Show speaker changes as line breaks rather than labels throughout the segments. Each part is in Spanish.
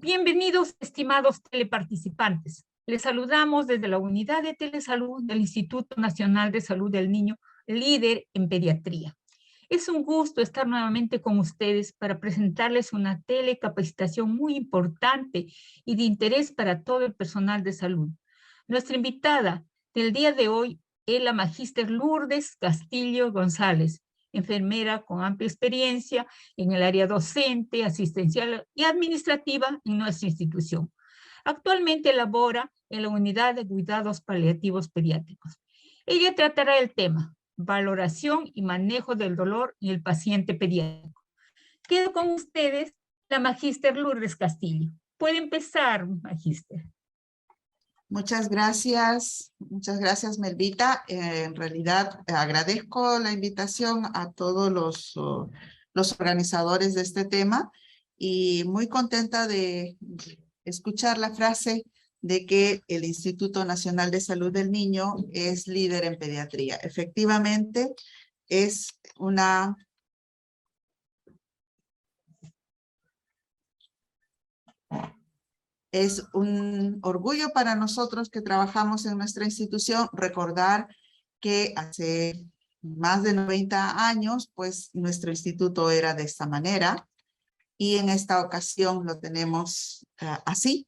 Bienvenidos, estimados teleparticipantes. Les saludamos desde la Unidad de Telesalud del Instituto Nacional de Salud del Niño, líder en pediatría. Es un gusto estar nuevamente con ustedes para presentarles una telecapacitación muy importante y de interés para todo el personal de salud. Nuestra invitada del día de hoy es la magíster Lourdes Castillo González, enfermera con amplia experiencia en el área docente, asistencial y administrativa en nuestra institución. Actualmente labora en la Unidad de Cuidados Paliativos Pediátricos. Ella tratará el tema valoración y manejo del dolor en el paciente pediátrico. Quedo con ustedes la magíster Lourdes Castillo. Puede empezar, magíster.
Muchas gracias Melvita. En realidad agradezco la invitación a todos los organizadores de este tema y muy contenta de escuchar la frase de que el Instituto Nacional de Salud del Niño es líder en pediatría. Efectivamente, es un orgullo para nosotros que trabajamos en nuestra institución recordar que hace más de 90 años, pues nuestro instituto era de esta manera y en esta ocasión lo tenemos así,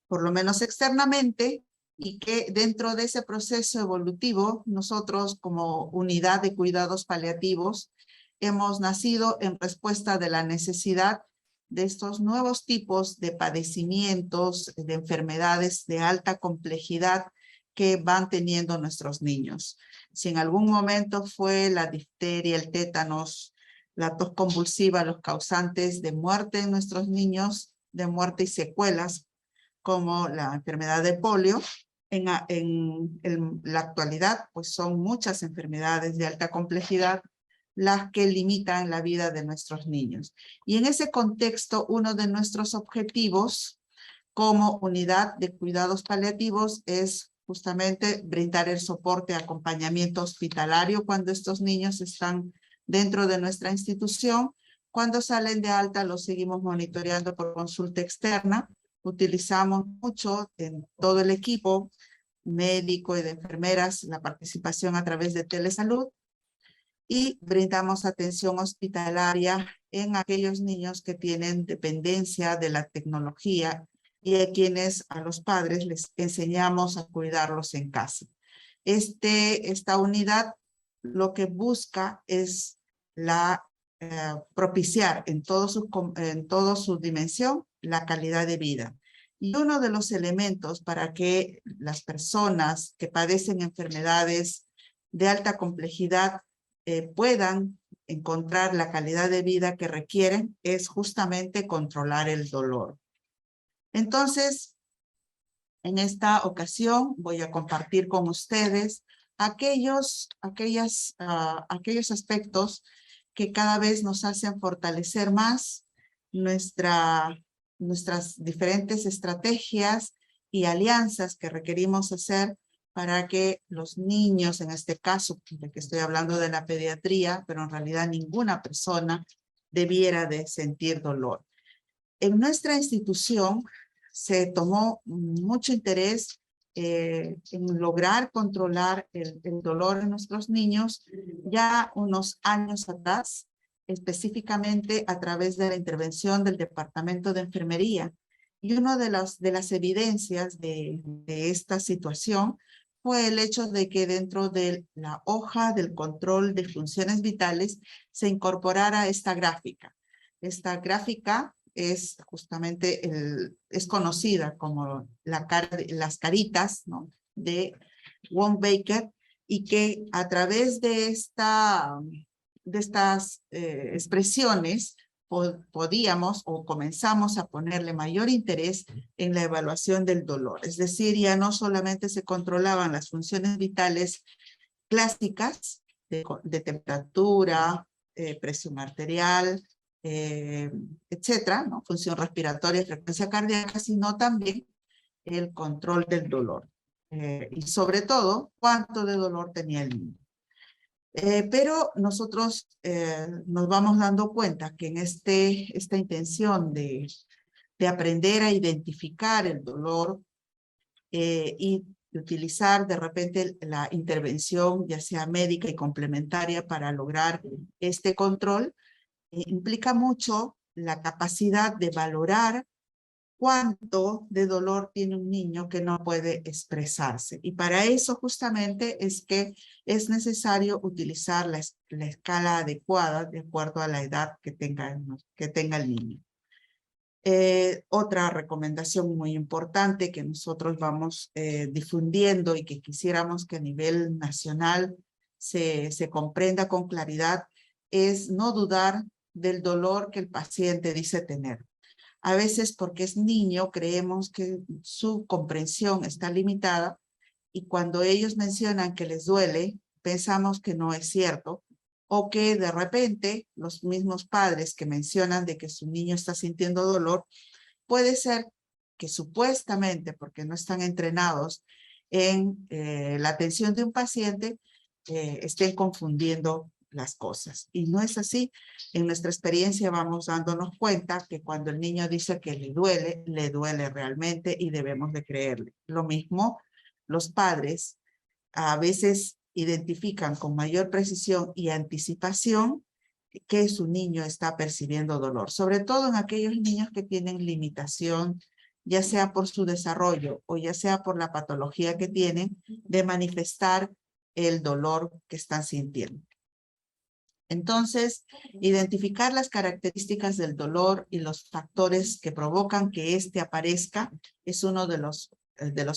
por lo menos externamente, y que dentro de ese proceso evolutivo, nosotros como unidad de cuidados paliativos hemos nacido en respuesta de la necesidad de estos nuevos tipos de padecimientos, de enfermedades de alta complejidad que van teniendo nuestros niños. Si en algún momento fue la difteria, el tétanos, la tos convulsiva, los causantes de muerte en nuestros niños, de muerte y secuelas, como la enfermedad de polio, en la actualidad pues son muchas enfermedades de alta complejidad las que limitan la vida de nuestros niños. Y en ese contexto, uno de nuestros objetivos como unidad de cuidados paliativos es justamente brindar el soporte, acompañamiento hospitalario cuando estos niños están dentro de nuestra institución. Cuando salen de alta los seguimos monitoreando por consulta externa. Utilizamos mucho en todo el equipo médico y de enfermeras la participación a través de telesalud y brindamos atención hospitalaria en aquellos niños que tienen dependencia de la tecnología y a quienes a los padres les enseñamos a cuidarlos en casa. Esta unidad lo que busca es propiciar en toda su dimensión la calidad de vida. Y uno de los elementos para que las personas que padecen enfermedades de alta complejidad puedan encontrar la calidad de vida que requieren es justamente controlar el dolor. Entonces, en esta ocasión voy a compartir con ustedes aquellos aspectos que cada vez nos hacen fortalecer más nuestras diferentes estrategias y alianzas que requerimos hacer para que los niños, en este caso, de que estoy hablando de la pediatría, pero en realidad ninguna persona debiera de sentir dolor. En nuestra institución se tomó mucho interés en lograr controlar el dolor en nuestros niños ya unos años atrás, específicamente a través de la intervención del Departamento de Enfermería. Y una de las evidencias de esta situación fue el hecho de que dentro de la hoja del control de funciones vitales se incorporara esta gráfica. Esta gráfica es justamente, es conocida como las caritas, ¿no?, de Wong-Baker, y que a través de estas expresiones podíamos o comenzamos a ponerle mayor interés en la evaluación del dolor. Es decir, ya no solamente se controlaban las funciones vitales clásicas de temperatura, presión arterial, etcétera, ¿no?, función respiratoria, frecuencia cardíaca, sino también el control del dolor. Y sobre todo, cuánto de dolor tenía el niño. Pero nosotros nos vamos dando cuenta que en esta intención de de aprender a identificar el dolor y de utilizar de repente la intervención, ya sea médica y complementaria, para lograr este control, implica mucho la capacidad de valorar cuánto de dolor tiene un niño que no puede expresarse. Y para eso justamente es que es necesario utilizar la escala adecuada de acuerdo a la edad que tenga el niño. Otra recomendación muy importante que nosotros vamos difundiendo y que quisiéramos que a nivel nacional se comprenda con claridad es no dudar del dolor que el paciente dice tener. A veces porque es niño creemos que su comprensión está limitada y cuando ellos mencionan que les duele, pensamos que no es cierto, o que de repente los mismos padres que mencionan de que su niño está sintiendo dolor, puede ser que supuestamente, porque no están entrenados en la atención de un paciente, estén confundiendo las cosas. Y no es así. En nuestra experiencia vamos dándonos cuenta que cuando el niño dice que le duele realmente y debemos de creerle. Lo mismo, los padres a veces identifican con mayor precisión y anticipación que su niño está percibiendo dolor, sobre todo en aquellos niños que tienen limitación, ya sea por su desarrollo o ya sea por la patología que tienen, de manifestar el dolor que están sintiendo. Entonces, identificar las características del dolor y los factores que provocan que éste aparezca es uno de los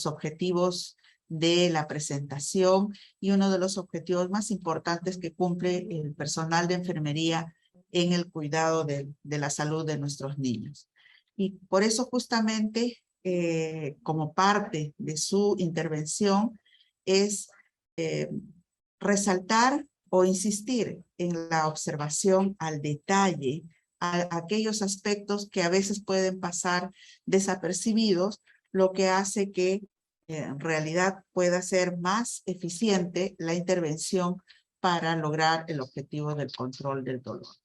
objetivos de la presentación y uno de los objetivos más importantes que cumple el personal de enfermería en el cuidado de la salud de nuestros niños. Y por eso justamente, como parte de su intervención, es resaltar o insistir en la observación al detalle, a aquellos aspectos que a veces pueden pasar desapercibidos, lo que hace que en realidad pueda ser más eficiente la intervención para lograr el objetivo del control del dolor.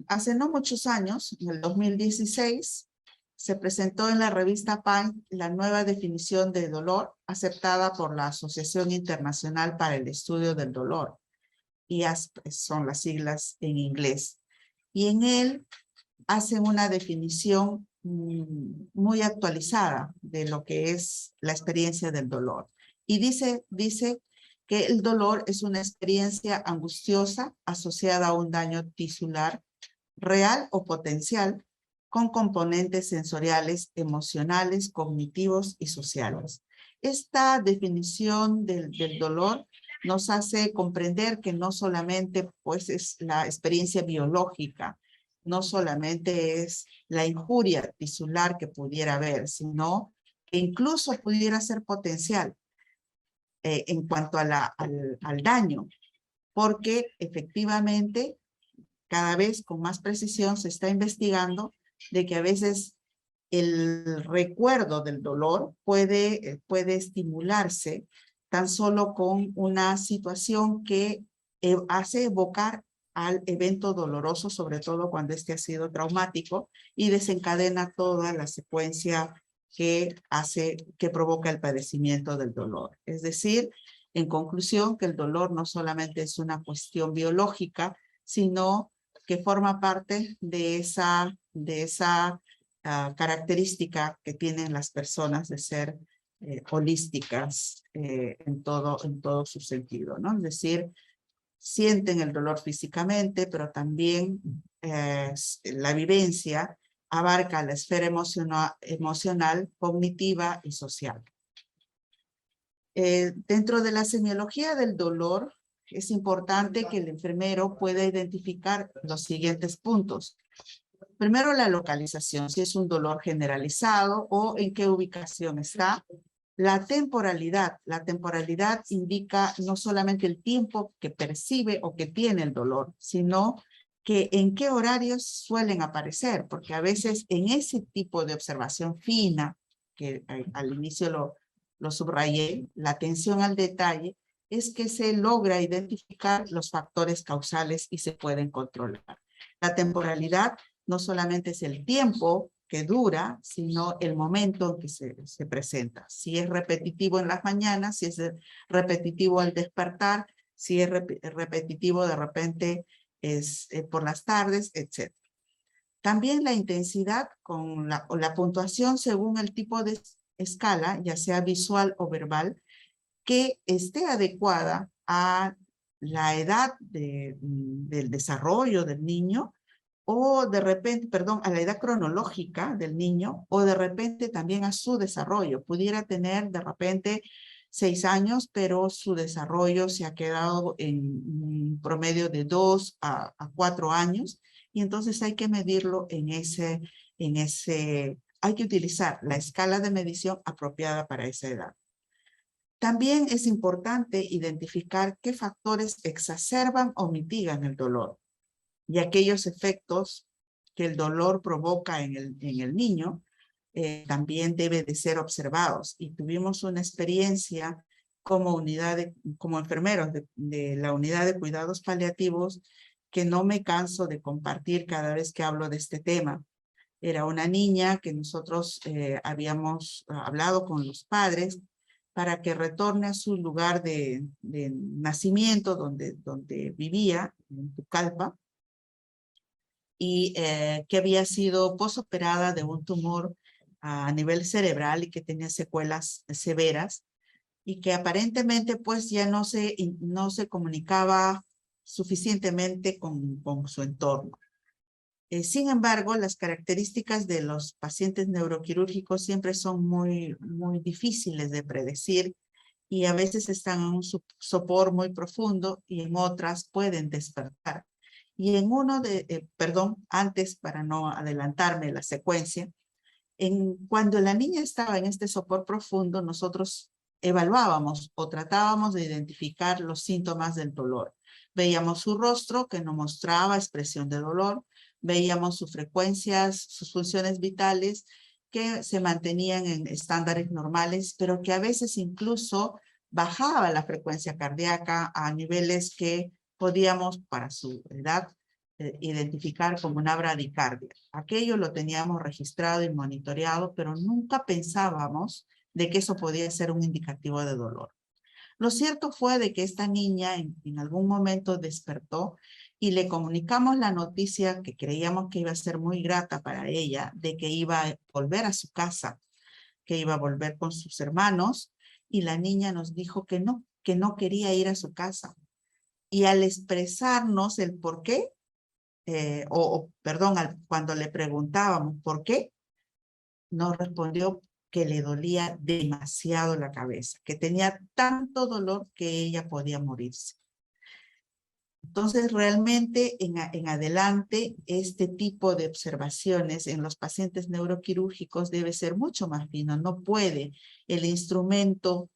Hace no muchos años, en el 2016, se presentó en la revista PAN la nueva definición de dolor aceptada por la Asociación Internacional para el Estudio del Dolor, IASP son las siglas en inglés, y en él hacen una definición muy actualizada de lo que es la experiencia del dolor. Y dice que el dolor es una experiencia angustiosa asociada a un daño tisular real o potencial con componentes sensoriales, emocionales, cognitivos y sociales. Esta definición del dolor nos hace comprender que no solamente pues, es la experiencia biológica, no solamente es la injuria tisular que pudiera haber, sino que incluso pudiera ser potencial en cuanto a al daño, porque efectivamente cada vez con más precisión se está investigando de que a veces el recuerdo del dolor puede estimularse tan solo con una situación que hace evocar al evento doloroso, sobre todo cuando este ha sido traumático, y desencadena toda la secuencia que provoca el padecimiento del dolor. Es decir, en conclusión, que el dolor no solamente es una cuestión biológica, sino que forma parte de esa característica que tienen las personas de ser holísticas en todo su sentido, ¿no? Es decir, sienten el dolor físicamente, pero también la vivencia abarca la esfera emocional, cognitiva y social. Dentro de la semiología del dolor, es importante que el enfermero pueda identificar los siguientes puntos. Primero, la localización, si es un dolor generalizado o en qué ubicación está. La temporalidad indica no solamente el tiempo que percibe o que tiene el dolor, sino que en qué horarios suelen aparecer, porque a veces en ese tipo de observación fina, que al inicio lo subrayé, la atención al detalle, es que se logra identificar los factores causales y se pueden controlar. La temporalidad no solamente es el tiempo que dura, sino el momento en que se presenta. Si es repetitivo en las mañanas, si es repetitivo al despertar, si es repetitivo de repente es por las tardes, etc. También la intensidad o la puntuación según el tipo de escala, ya sea visual o verbal, que esté adecuada a la edad del desarrollo del niño, o de repente, perdón, a la edad cronológica del niño, o de repente también a su desarrollo. Pudiera tener de repente 6 años, pero su desarrollo se ha quedado en un promedio de 2 a 4 años, y entonces hay que medirlo hay que utilizar la escala de medición apropiada para esa edad. También es importante identificar qué factores exacerban o mitigan el dolor, y aquellos efectos que el dolor provoca en el niño también debe de ser observados. Y tuvimos una experiencia como enfermeros de la unidad de cuidados paliativos que no me canso de compartir cada vez que hablo de este tema. Era una niña que nosotros habíamos hablado con los padres para que retorne a su lugar de nacimiento, donde vivía, en Pucallpa, y que había sido posoperada de un tumor a nivel cerebral y que tenía secuelas severas, y que aparentemente pues ya no se comunicaba suficientemente con su entorno. Sin embargo, las características de los pacientes neuroquirúrgicos siempre son muy difíciles de predecir, y a veces están en un sopor muy profundo y en otras pueden despertar. Y en antes, para no adelantarme la secuencia, cuando la niña estaba en este sopor profundo, nosotros evaluábamos o tratábamos de identificar los síntomas del dolor. Veíamos su rostro, que no mostraba expresión de dolor, veíamos sus frecuencias, sus funciones vitales, que se mantenían en estándares normales, pero que a veces incluso bajaba la frecuencia cardíaca a niveles que podíamos, para su edad, identificar como una bradicardia. Aquello lo teníamos registrado y monitoreado, pero nunca pensábamos de que eso podía ser un indicativo de dolor. Lo cierto fue de que esta niña en algún momento despertó y le comunicamos la noticia que creíamos que iba a ser muy grata para ella, de que iba a volver a su casa, que iba a volver con sus hermanos, y la niña nos dijo que no quería ir a su casa. Y al expresarnos el por qué, cuando le preguntábamos por qué, nos respondió que le dolía demasiado la cabeza, que tenía tanto dolor que ella podía morirse. Entonces, realmente, en adelante, este tipo de observaciones en los pacientes neuroquirúrgicos debe ser mucho más fino. No puede el instrumento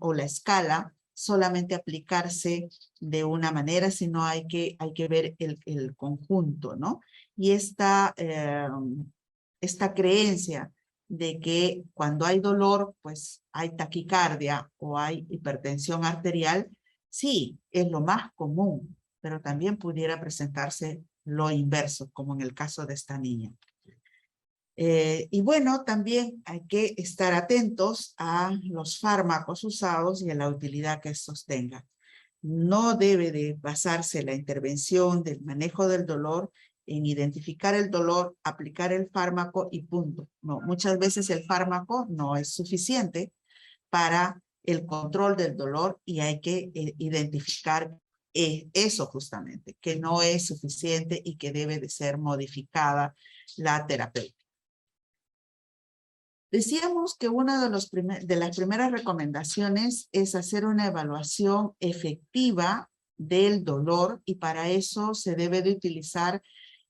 o la escala solamente aplicarse de una manera, sino hay que ver el conjunto, ¿no? Y esta creencia de que cuando hay dolor, pues hay taquicardia o hay hipertensión arterial, sí, es lo más común, pero también pudiera presentarse lo inverso, como en el caso de esta niña. Y bueno, también hay que estar atentos a los fármacos usados y a la utilidad que estos tengan. No debe de basarse la intervención del manejo del dolor en identificar el dolor, aplicar el fármaco y punto. No, muchas veces el fármaco no es suficiente para el control del dolor, y hay que identificar eso justamente, que no es suficiente y que debe de ser modificada la terapia. Decíamos que una de las primeras recomendaciones es hacer una evaluación efectiva del dolor, y para eso se debe de utilizar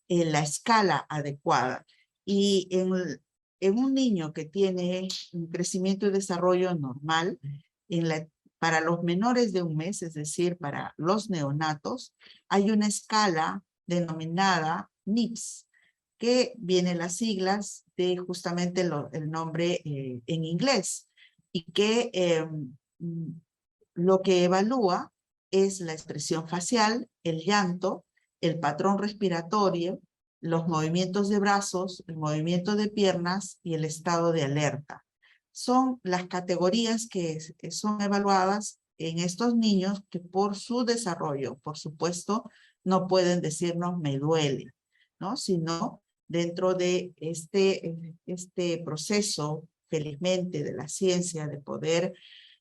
la escala adecuada. Y en un niño que tiene un crecimiento y desarrollo normal, para los menores de un mes, es decir, para los neonatos, hay una escala denominada NIPS, que viene las siglas de justamente el nombre en inglés, y que lo que evalúa es la expresión facial, el llanto, el patrón respiratorio, los movimientos de brazos, el movimiento de piernas y el estado de alerta. Son las categorías que son evaluadas en estos niños que por su desarrollo, por supuesto, no pueden decirnos me duele, ¿no? Sino dentro de este proceso, felizmente, de la ciencia, de poder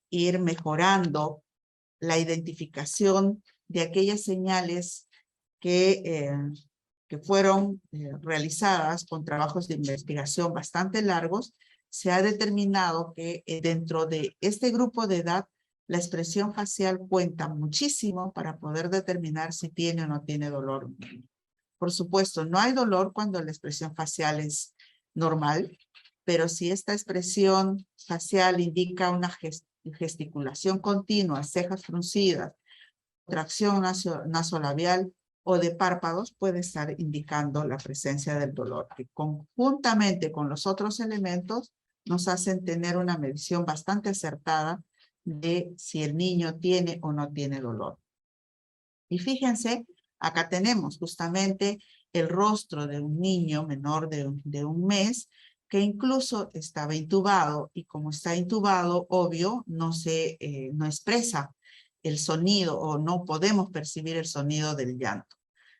ir mejorando la identificación de aquellas señales que fueron realizadas con trabajos de investigación bastante largos, se ha determinado que dentro de este grupo de edad, la expresión facial cuenta muchísimo para poder determinar si tiene o no tiene dolor. Por supuesto, no hay dolor cuando la expresión facial es normal, pero si esta expresión facial indica una gesticulación continua, cejas fruncidas, contracción nasolabial o de párpados, puede estar indicando la presencia del dolor, que conjuntamente con los otros elementos nos hacen tener una medición bastante acertada de si el niño tiene o no tiene dolor. Y fíjense, acá tenemos justamente el rostro de un niño menor de un mes que incluso estaba intubado, y como está intubado, obvio, no expresa el sonido o no podemos percibir el sonido del llanto.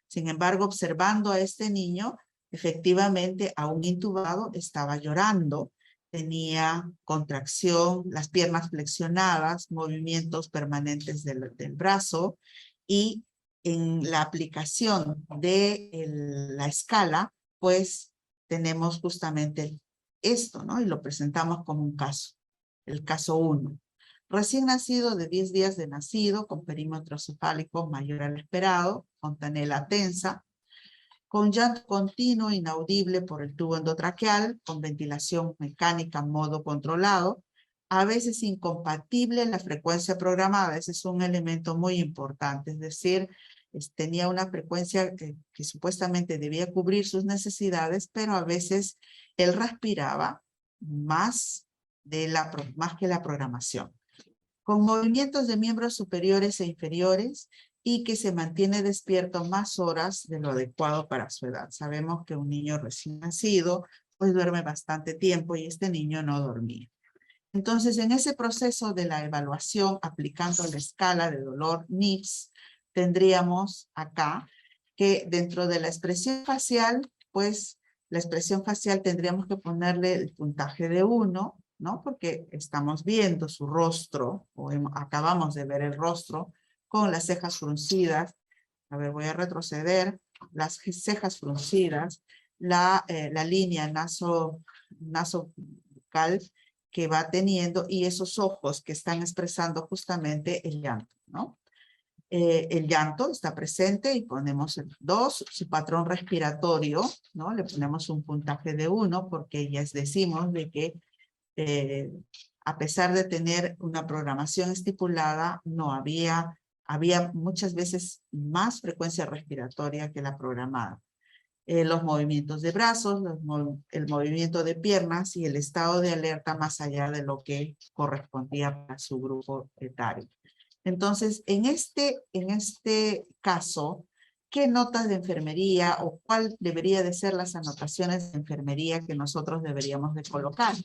Sin embargo, observando a este niño, efectivamente, aún intubado, estaba llorando, tenía contracción, las piernas flexionadas, movimientos permanentes del brazo, y en la aplicación de la escala, pues tenemos justamente esto, ¿no? Y lo presentamos como un caso, el caso 1. Recién nacido de 10 días de nacido, con perímetro cefálico mayor al esperado, fontanela tensa, con llanto continuo inaudible por el tubo endotraqueal, con ventilación mecánica en modo controlado, a veces incompatible en la frecuencia programada. Ese es un elemento muy importante, es decir, tenía una frecuencia que supuestamente debía cubrir sus necesidades, pero a veces él respiraba más que la programación, con movimientos de miembros superiores e inferiores, y que se mantiene despierto más horas de lo adecuado para su edad. Sabemos que un niño recién nacido pues duerme bastante tiempo, y este niño no dormía. Entonces, en ese proceso de la evaluación, aplicando la escala de dolor NIPS, tendríamos acá que dentro de la expresión facial, pues la expresión facial tendríamos que ponerle el puntaje de 1, ¿no? Porque estamos viendo su rostro, o acabamos de ver el rostro, con las cejas fruncidas. A ver, voy a retroceder. Las cejas fruncidas, la línea nasobucal que va teniendo, y esos ojos que están expresando justamente el llanto, ¿no? El llanto está presente y ponemos el 2, su patrón respiratorio, ¿no? Le ponemos un puntaje de 1 porque ya decimos de que a pesar de tener una programación estipulada, no había muchas veces más frecuencia respiratoria que la programada. Los movimientos de brazos, el movimiento de piernas y el estado de alerta más allá de lo que correspondía para su grupo etario. Entonces, en este caso, ¿qué notas de enfermería o cuál debería de ser las anotaciones de enfermería que nosotros deberíamos de colocar?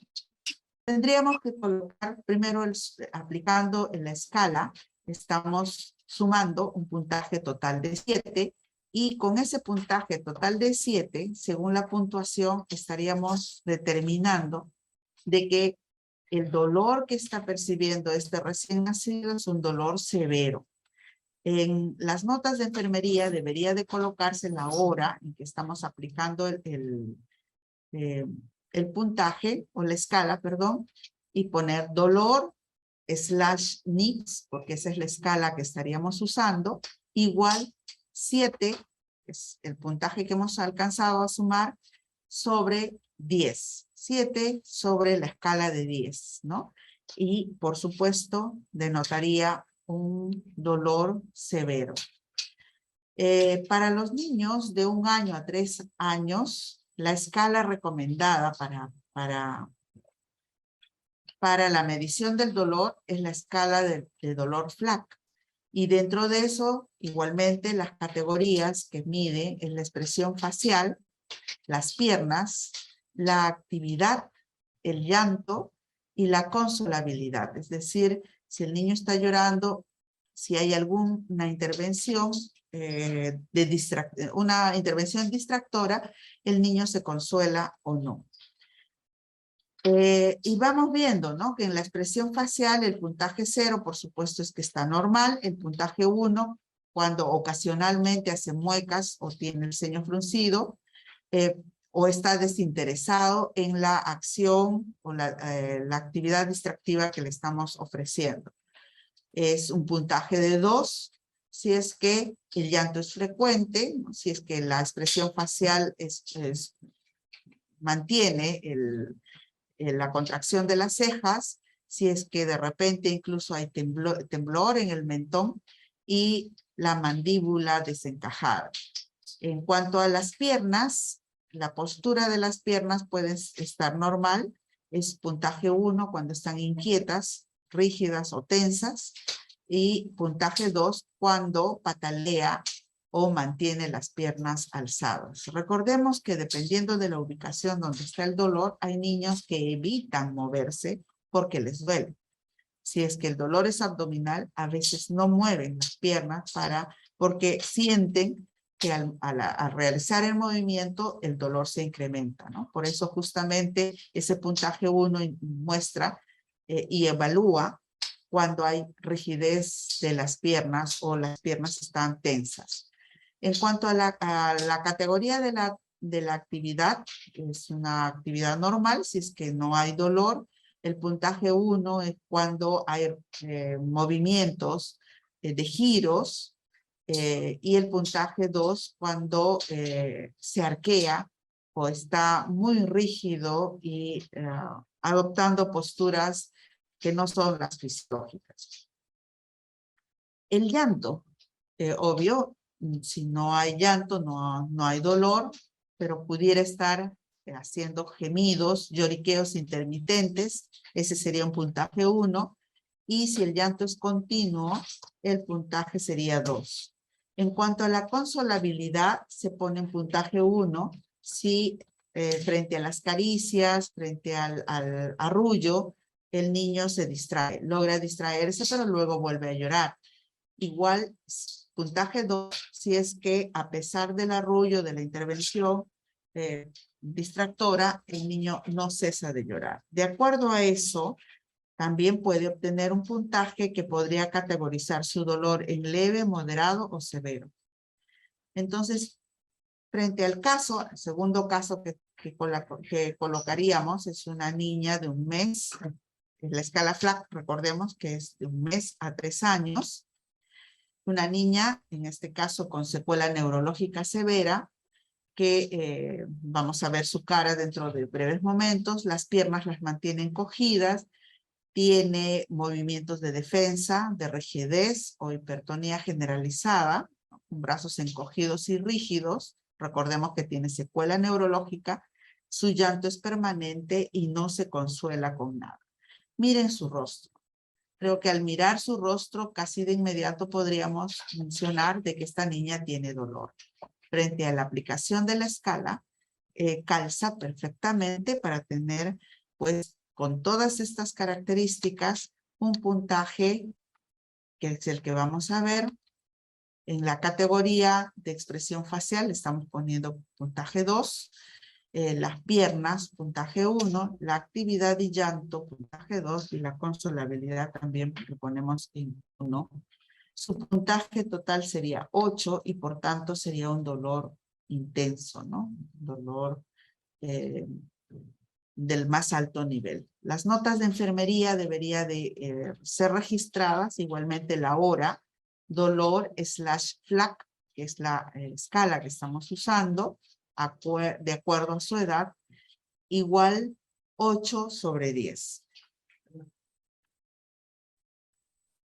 Tendríamos que colocar primero, aplicando en la escala, estamos sumando un puntaje total de 7, y con ese puntaje total de 7, según la puntuación, estaríamos determinando de que el dolor que está percibiendo este recién nacido es un dolor severo. En las notas de enfermería debería de colocarse la hora en que estamos aplicando el puntaje, o la escala, perdón, y poner dolor / NIPS, porque esa es la escala que estaríamos usando, igual 7, es el puntaje que hemos alcanzado a sumar, sobre 10. 7 sobre la escala de 10, ¿no? Y, por supuesto, denotaría un dolor severo. Para los niños de 1 año a 3 años, la escala recomendada para la medición del dolor es la escala de dolor FLAC. Y dentro de eso, igualmente, las categorías que mide es la expresión facial, las piernas, la actividad, el llanto y la consolabilidad. Es decir, si el niño está llorando, si hay alguna intervención, una intervención distractora, el niño se consuela o no. Y vamos viendo, ¿no? Que en la expresión facial el puntaje 0, por supuesto, es que está normal. El puntaje 1, cuando ocasionalmente hace muecas o tiene el ceño fruncido, o está desinteresado en la acción o la actividad distractiva que le estamos ofreciendo. Es un puntaje de 2 si es que el llanto es frecuente, ¿no? Si es que la expresión facial mantiene la contracción de las cejas, si es que de repente incluso hay temblor en el mentón y la mandíbula desencajada. En cuanto a las piernas, la postura de las piernas puede estar normal, es puntaje 1 cuando están inquietas, rígidas o tensas, y puntaje 2 cuando patalea o mantiene las piernas alzadas. Recordemos que dependiendo de la ubicación donde está el dolor, hay niños que evitan moverse porque les duele. Si es que el dolor es abdominal, a veces no mueven las piernas porque sienten que al realizar el movimiento, el dolor se incrementa, ¿no? Por eso justamente ese puntaje 1 muestra y evalúa cuando hay rigidez de las piernas o las piernas están tensas. En cuanto a la categoría de la actividad, es una actividad normal, si es que no hay dolor. El puntaje 1 es cuando hay movimientos de giros, y el puntaje 2 cuando se arquea o está muy rígido y adoptando posturas que no son las fisiológicas. El llanto, obvio, si no hay llanto, no hay dolor, pero pudiera estar haciendo gemidos, lloriqueos intermitentes, ese sería un puntaje 1, y si el llanto es continuo, el puntaje sería 2. En cuanto a la consolabilidad, se pone en puntaje 1 si frente a las caricias, frente al arrullo, el niño se distrae, logra distraerse, pero luego vuelve a llorar. Igual, puntaje 2, si es que a pesar del arrullo, de la intervención distractora, el niño no cesa de llorar. De acuerdo a eso, también puede obtener un puntaje que podría categorizar su dolor en leve, moderado o severo. Entonces, frente al caso, el segundo caso que colocaríamos es una niña de 1 mes. En la escala FLAC, recordemos que es de 1 mes a 3 años. Una niña, en este caso con secuela neurológica severa, que vamos a ver su cara dentro de breves momentos. Las piernas las mantienen cogidas, tiene movimientos de defensa, de rigidez o hipertonía generalizada, con brazos encogidos y rígidos. Recordemos que tiene secuela neurológica, su llanto es permanente y no se consuela con nada. Miren su rostro. Creo que al mirar su rostro, casi de inmediato podríamos mencionar de que esta niña tiene dolor. Frente a la aplicación de la escala, calza perfectamente para tener, pues, con todas estas características, un puntaje que es el que vamos a ver. En la categoría de expresión facial estamos poniendo puntaje 2, las piernas, puntaje 1, la actividad y llanto, puntaje 2, y la consolabilidad también lo ponemos en 1. Su puntaje total sería 8 y por tanto sería un dolor intenso, ¿no? Un dolor del más alto nivel. Las notas de enfermería deberían de ser registradas, igualmente la hora, dolor /FLAC, que es la escala que estamos usando, de acuerdo a su edad, igual 8/10.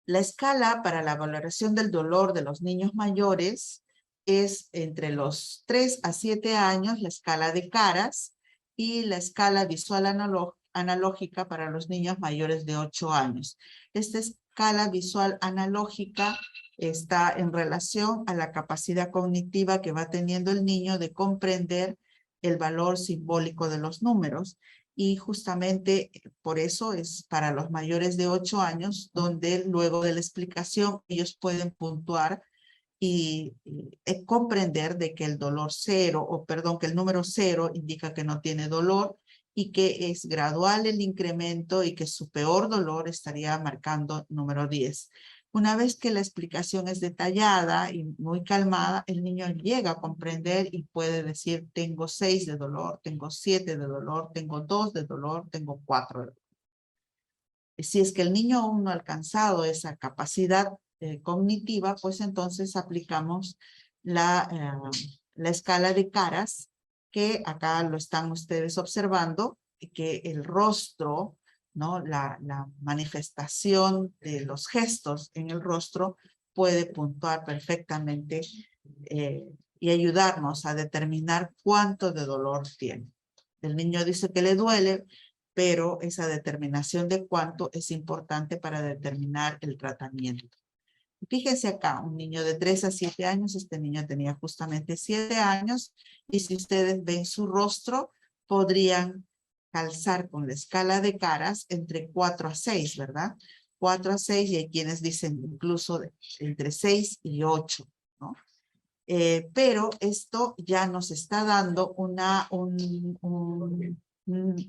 La escala para la valoración del dolor de los niños mayores es entre los 3 a 7 años, la escala de Caras, y la escala visual analógica para los niños mayores de 8 años. Esta escala visual analógica está en relación a la capacidad cognitiva que va teniendo el niño de comprender el valor simbólico de los números. Y justamente por eso es para los mayores de 8 años, donde luego de la explicación ellos pueden puntuar y comprender de que el dolor cero, o perdón, que el número 0 indica que no tiene dolor y que es gradual el incremento y que su peor dolor estaría marcando número 10. Una vez que la explicación es detallada y muy calmada, el niño llega a comprender y puede decir, tengo 6 de dolor, tengo 7 de dolor, tengo 2 de dolor, tengo 4 de dolor. Si es que el niño aún no ha alcanzado esa capacidad cognitiva, pues entonces aplicamos la escala de caras, que acá lo están ustedes observando, que el rostro, ¿no? La manifestación de los gestos en el rostro puede puntuar perfectamente y ayudarnos a determinar cuánto de dolor tiene. El niño dice que le duele, pero esa determinación de cuánto es importante para determinar el tratamiento. Fíjense acá, un niño de 3 a 7 años, este niño tenía justamente 7 años, y si ustedes ven su rostro, podrían calzar con la escala de caras entre 4 a 6, ¿verdad? 4 a 6, y hay quienes dicen incluso entre 6 y 8, ¿no? Pero esto ya nos está dando un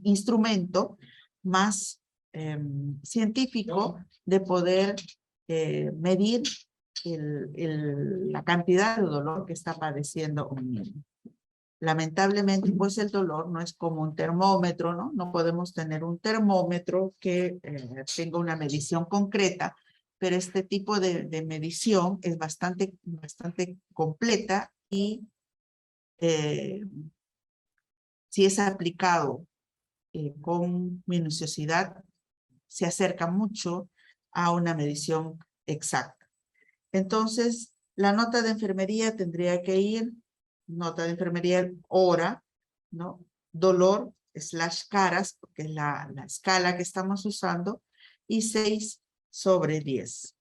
instrumento más científico de poder medir la cantidad de dolor que está padeciendo un niño. Lamentablemente, pues el dolor no es como un termómetro, ¿no? No podemos tener un termómetro que tenga una medición concreta, pero este tipo de medición es bastante completa y si es aplicado con minuciosidad, se acerca mucho a una medición exacta. Entonces, la nota de enfermería tendría que ir, nota de enfermería hora, ¿no? Dolor / caras, porque es la escala que estamos usando, y 6/10.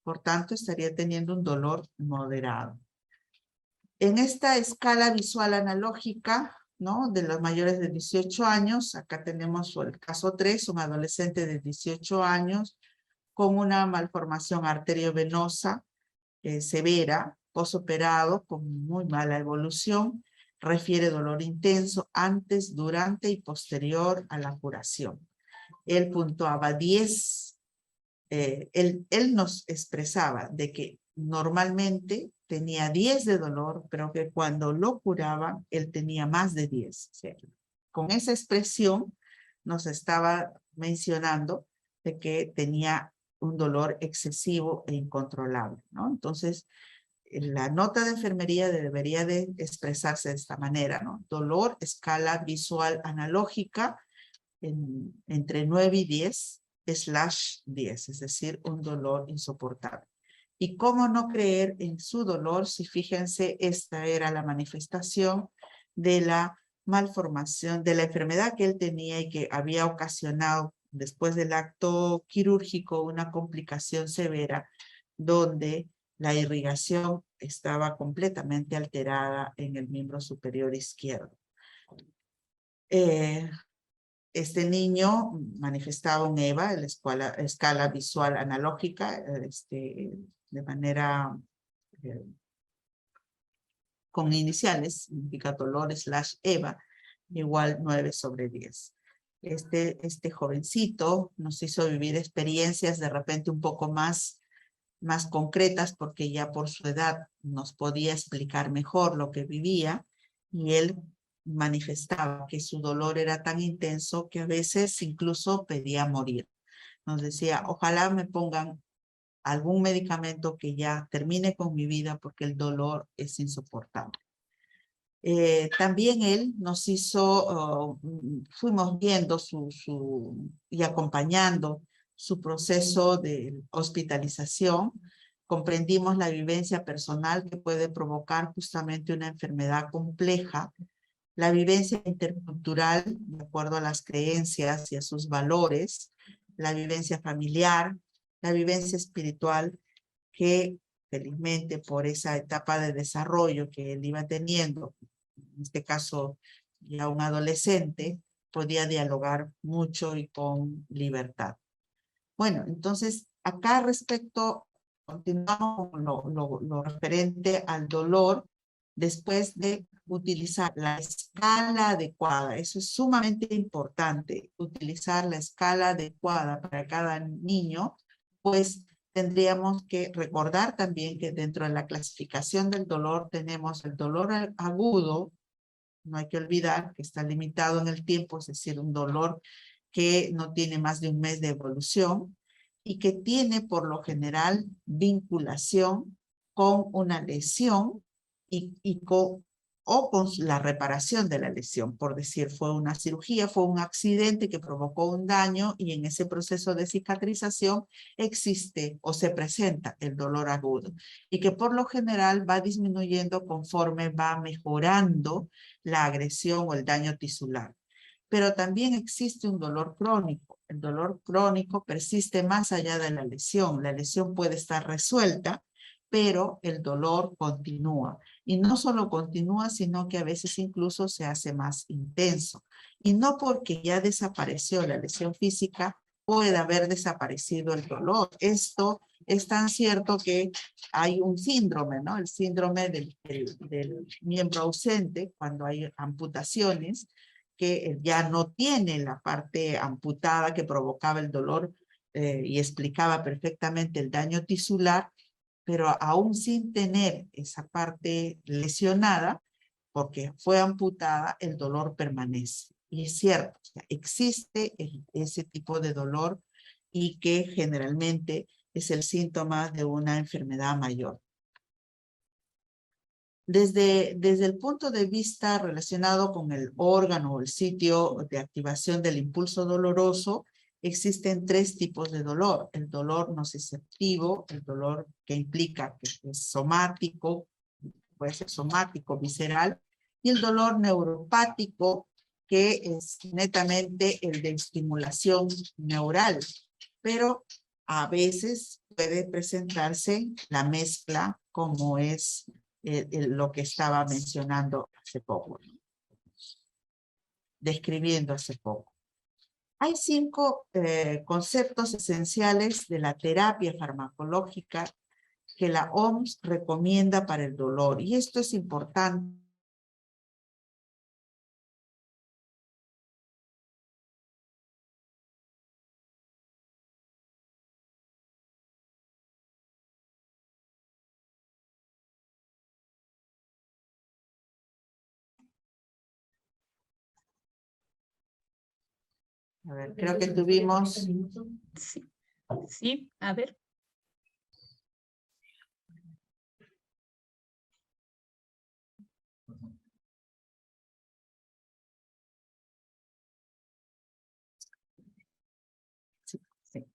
Por tanto, estaría teniendo un dolor moderado. En esta escala visual analógica, ¿no? De los mayores de 18 años, acá tenemos el caso 3, un adolescente de 18 años con una malformación arteriovenosa severa, posoperado, con muy mala evolución, refiere dolor intenso antes, durante y posterior a la curación. Él puntuaba 10. Él nos expresaba de que normalmente tenía 10 de dolor, pero que cuando lo curaban, él tenía más de 10. O sea, con esa expresión nos estaba mencionando de que tenía un dolor excesivo e incontrolable, ¿no? Entonces, la nota de enfermería debería de expresarse de esta manera, ¿no? Dolor, escala visual analógica, entre 9 y 10/10, es decir, un dolor insoportable. ¿Y cómo no creer en su dolor si, fíjense, esta era la manifestación de la malformación, de la enfermedad que él tenía y que había ocasionado después del acto quirúrgico una complicación severa donde la irrigación estaba completamente alterada en el miembro superior izquierdo. Este niño manifestaba un EVA, la escala visual analógica, de manera con iniciales, significa dolor / EVA, igual 9/10. Este jovencito nos hizo vivir experiencias de repente un poco más concretas, porque ya por su edad nos podía explicar mejor lo que vivía, y él manifestaba que su dolor era tan intenso que a veces incluso pedía morir. Nos decía, ojalá me pongan algún medicamento que ya termine con mi vida porque el dolor es insoportable. También él nos hizo, fuimos viendo y acompañando su proceso de hospitalización. Comprendimos la vivencia personal que puede provocar justamente una enfermedad compleja, la vivencia intercultural de acuerdo a las creencias y a sus valores, la vivencia familiar, la vivencia espiritual, que felizmente por esa etapa de desarrollo que él iba teniendo, en este caso ya un adolescente, podía dialogar mucho y con libertad. Bueno, entonces acá continuamos con lo referente al dolor después de utilizar la escala adecuada. Eso es sumamente importante, utilizar la escala adecuada para cada niño, pues tendríamos que recordar también que dentro de la clasificación del dolor tenemos el dolor agudo. No hay que olvidar que está limitado en el tiempo, es decir, un dolor que no tiene más de un mes de evolución y que tiene por lo general vinculación con una lesión o con la reparación de la lesión. Por decir, fue una cirugía, fue un accidente que provocó un daño y en ese proceso de cicatrización existe o se presenta el dolor agudo y que por lo general va disminuyendo conforme va mejorando la agresión o el daño tisular. Pero también existe un dolor crónico. El dolor crónico persiste más allá de la lesión. La lesión puede estar resuelta, pero el dolor continúa. Y no solo continúa, sino que a veces incluso se hace más intenso. Y no porque ya desapareció la lesión física, puede haber desaparecido el dolor. Esto es tan cierto que hay un síndrome, ¿no? El síndrome del miembro ausente, cuando hay amputaciones, que ya no tiene la parte amputada que provocaba el dolor y explicaba perfectamente el daño tisular, pero aún sin tener esa parte lesionada, porque fue amputada, el dolor permanece. Y es cierto, o sea, existe ese tipo de dolor y que generalmente es el síntoma de una enfermedad mayor. Desde el punto de vista relacionado con el órgano o el sitio de activación del impulso doloroso, existen tres tipos de dolor. El dolor nociceptivo, el dolor que implica que es somático, puede ser somático, visceral, y el dolor neuropático, que es netamente el de estimulación neural, pero a veces puede presentarse la mezcla como es lo que estaba mencionando hace poco, describiendo hace poco. Hay 5 conceptos esenciales de la terapia farmacológica que la OMS recomienda para el dolor, y esto es importante. A ver, creo que tuvimos...
Sí, sí, a ver.
Sí, sí.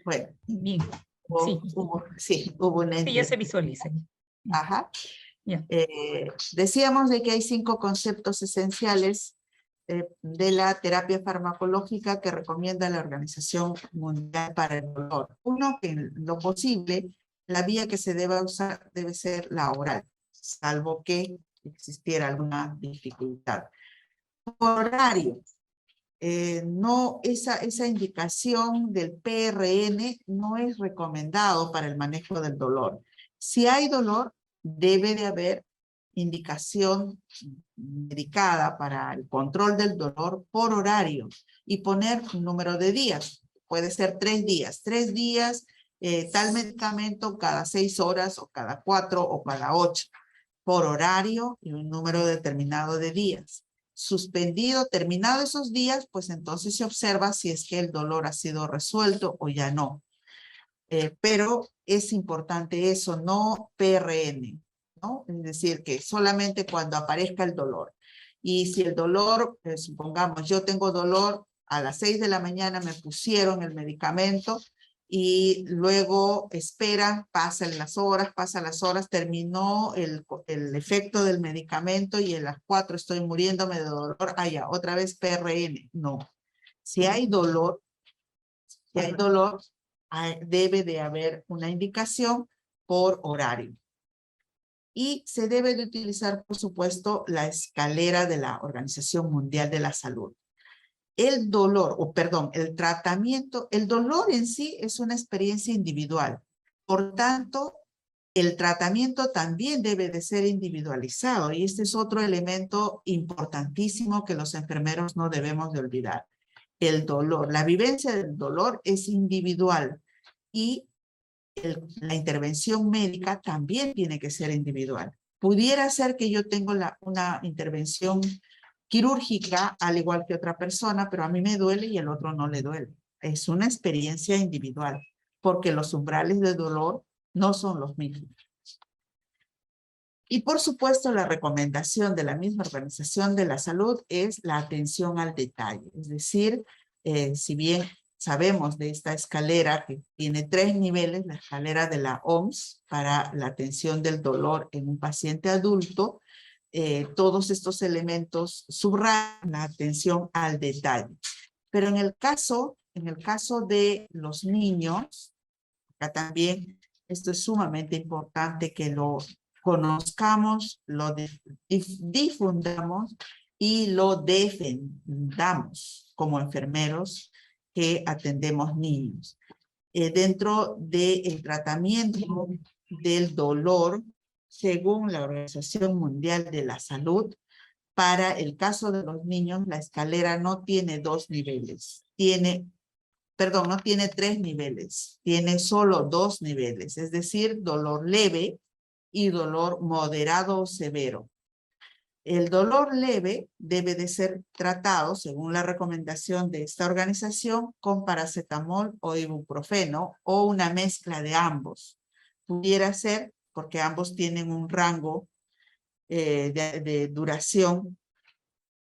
Bueno,
bien.
Hubo una
Sí, ya se visualiza.
Ajá.
Ya.
Decíamos de que hay 5 conceptos esenciales de la terapia farmacológica que recomienda la Organización Mundial para el Dolor. Uno, que en lo posible, la vía que se deba usar debe ser la oral, salvo que existiera alguna dificultad. Por horario, esa indicación del PRN no es recomendado para el manejo del dolor. Si hay dolor, debe de haber indicación medicada para el control del dolor por horario y poner un número de días. Puede ser 3 días. 3 días, tal medicamento cada 6 horas o cada 4 o cada 8 por horario y un número determinado de días. Suspendido, terminado esos días, pues entonces se observa si es que el dolor ha sido resuelto o ya no. Pero es importante eso, no PRN, ¿no? Es decir, que solamente cuando aparezca el dolor. Y si el dolor, supongamos, yo tengo dolor, a las 6 de la mañana me pusieron el medicamento y luego esperan, pasan las horas, terminó el efecto del medicamento y a las 4 estoy muriéndome de dolor, ya, otra vez PRN. No. Si hay dolor, debe de haber una indicación por horario. Y se debe de utilizar, por supuesto, la escalera de la Organización Mundial de la Salud. El dolor, o perdón, el tratamiento, el dolor en sí es una experiencia individual. Por tanto, el tratamiento también debe de ser individualizado y este es otro elemento importantísimo que los enfermeros no debemos de olvidar. El dolor, la vivencia del dolor es individual y la intervención médica también tiene que ser individual. Pudiera ser que yo tengo una intervención quirúrgica al igual que otra persona, pero a mí me duele y el otro no le duele. Es una experiencia individual porque los umbrales de dolor no son los mismos. Y por supuesto, la recomendación de la misma Organización de la Salud es la atención al detalle. Es decir, si bien sabemos de esta escalera que tiene 3 niveles, la escalera de la OMS para la atención del dolor en un paciente adulto, todos estos elementos subrayan la atención al detalle. Pero en el caso de los niños, acá también esto es sumamente importante que lo conozcamos, lo difundamos y lo defendamos como enfermeros que atendemos niños. Dentro del tratamiento del dolor, según la Organización Mundial de la Salud, para el caso de los niños, la escalera no tiene 2 niveles, no tiene 3 niveles, tiene solo 2 niveles, es decir, dolor leve y dolor moderado o severo. El dolor leve debe de ser tratado, según la recomendación de esta organización, con paracetamol o ibuprofeno o una mezcla de ambos. Pudiera ser, porque ambos tienen un rango de duración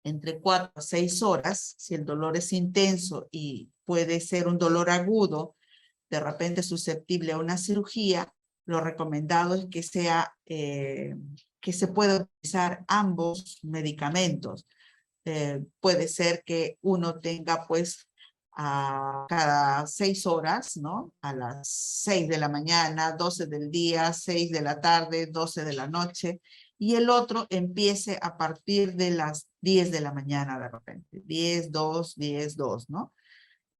entre 4 a 6 horas, si el dolor es intenso y puede ser un dolor agudo, de repente susceptible a una cirugía, lo recomendado es que se pueda utilizar ambos medicamentos. Puede ser que uno tenga pues a cada 6 horas, ¿no? A las 6 de la mañana, 12 del día, 6 de la tarde, 12 de la noche, y el otro empiece a partir de las 10 de la mañana de repente, 10, 2, 10, 2, ¿no?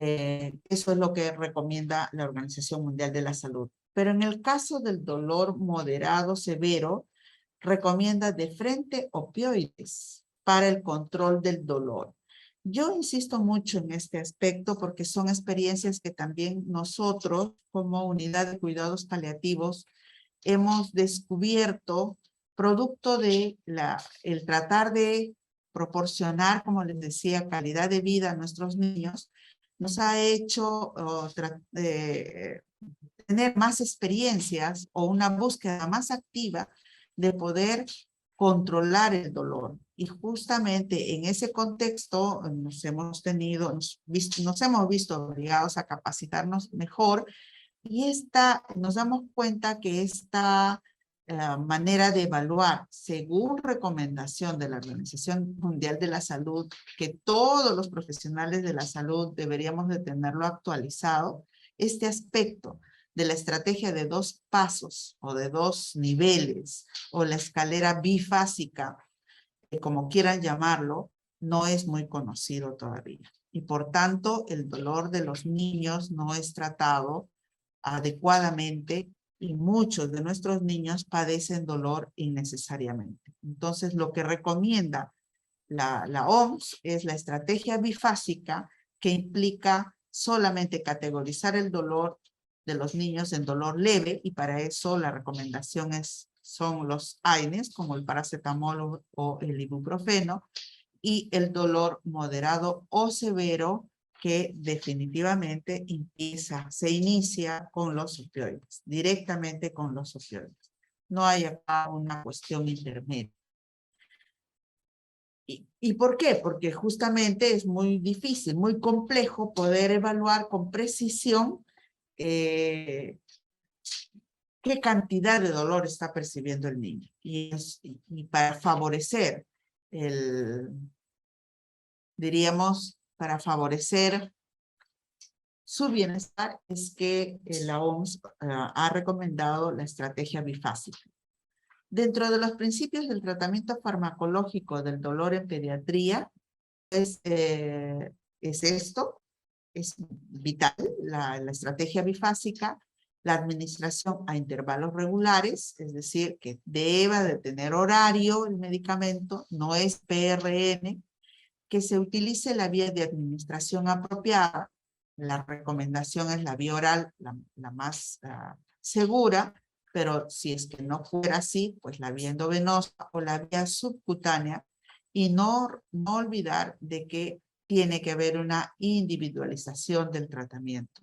Eso es lo que recomienda la Organización Mundial de la Salud. Pero en el caso del dolor moderado severo, recomienda de frente opioides para el control del dolor. Yo insisto mucho en este aspecto porque son experiencias que también nosotros, como unidad de cuidados paliativos, hemos descubierto producto de el tratar de proporcionar, como les decía, calidad de vida a nuestros niños, nos ha hecho tener más experiencias o una búsqueda más activa de poder controlar el dolor. Y justamente en ese contexto nos hemos visto obligados a capacitarnos mejor y nos damos cuenta que esta manera de evaluar, según recomendación de la Organización Mundial de la Salud, que todos los profesionales de la salud deberíamos de tenerlo actualizado, este aspecto de la estrategia de 2 pasos o de 2 niveles o la escalera bifásica, como quieran llamarlo, no es muy conocido todavía. Y por tanto, el dolor de los niños no es tratado adecuadamente y muchos de nuestros niños padecen dolor innecesariamente. Entonces, lo que recomienda la OMS es la estrategia bifásica que implica solamente categorizar el dolor de los niños en dolor leve y para eso la recomendación son los AINES como el paracetamol o el ibuprofeno y el dolor moderado o severo que definitivamente se inicia con los opioides, directamente con los opioides. No hay acá una cuestión intermedia. ¿Y por qué? Porque justamente es muy difícil, muy complejo poder evaluar con precisión qué cantidad de dolor está percibiendo el niño. Y para favorecer diríamos, para favorecer su bienestar es que la OMS ha recomendado la estrategia bifásica. Dentro de los principios del tratamiento farmacológico del dolor en pediatría, es esto, es vital, la estrategia bifásica, la administración a intervalos regulares, es decir, que deba de tener horario el medicamento, no es PRN, que se utilice la vía de administración apropiada. La recomendación es la vía oral, la más segura, pero si es que no fuera así, pues la vía endovenosa o la vía subcutánea, y no olvidar de que tiene que haber una individualización del tratamiento.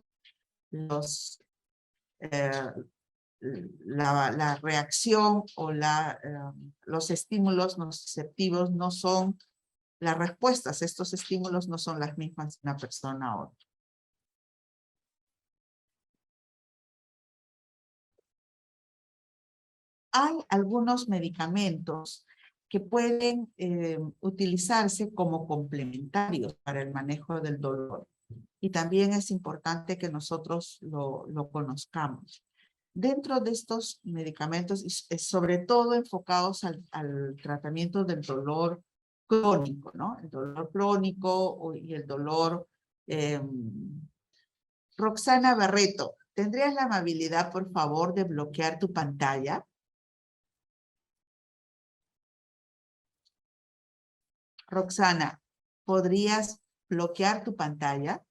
La reacción o los estímulos nociceptivos no son las respuestas, estos estímulos no son las mismas de una persona a otra. Hay algunos medicamentos que pueden utilizarse como complementarios para el manejo del dolor. Y también es importante que nosotros lo conozcamos. Dentro de estos medicamentos, sobre todo enfocados al tratamiento del dolor crónico, ¿no? El dolor crónico y el dolor... Roxana Barreto, ¿tendrías la amabilidad, por favor, de bloquear tu pantalla? Roxana, ¿podrías bloquear tu pantalla?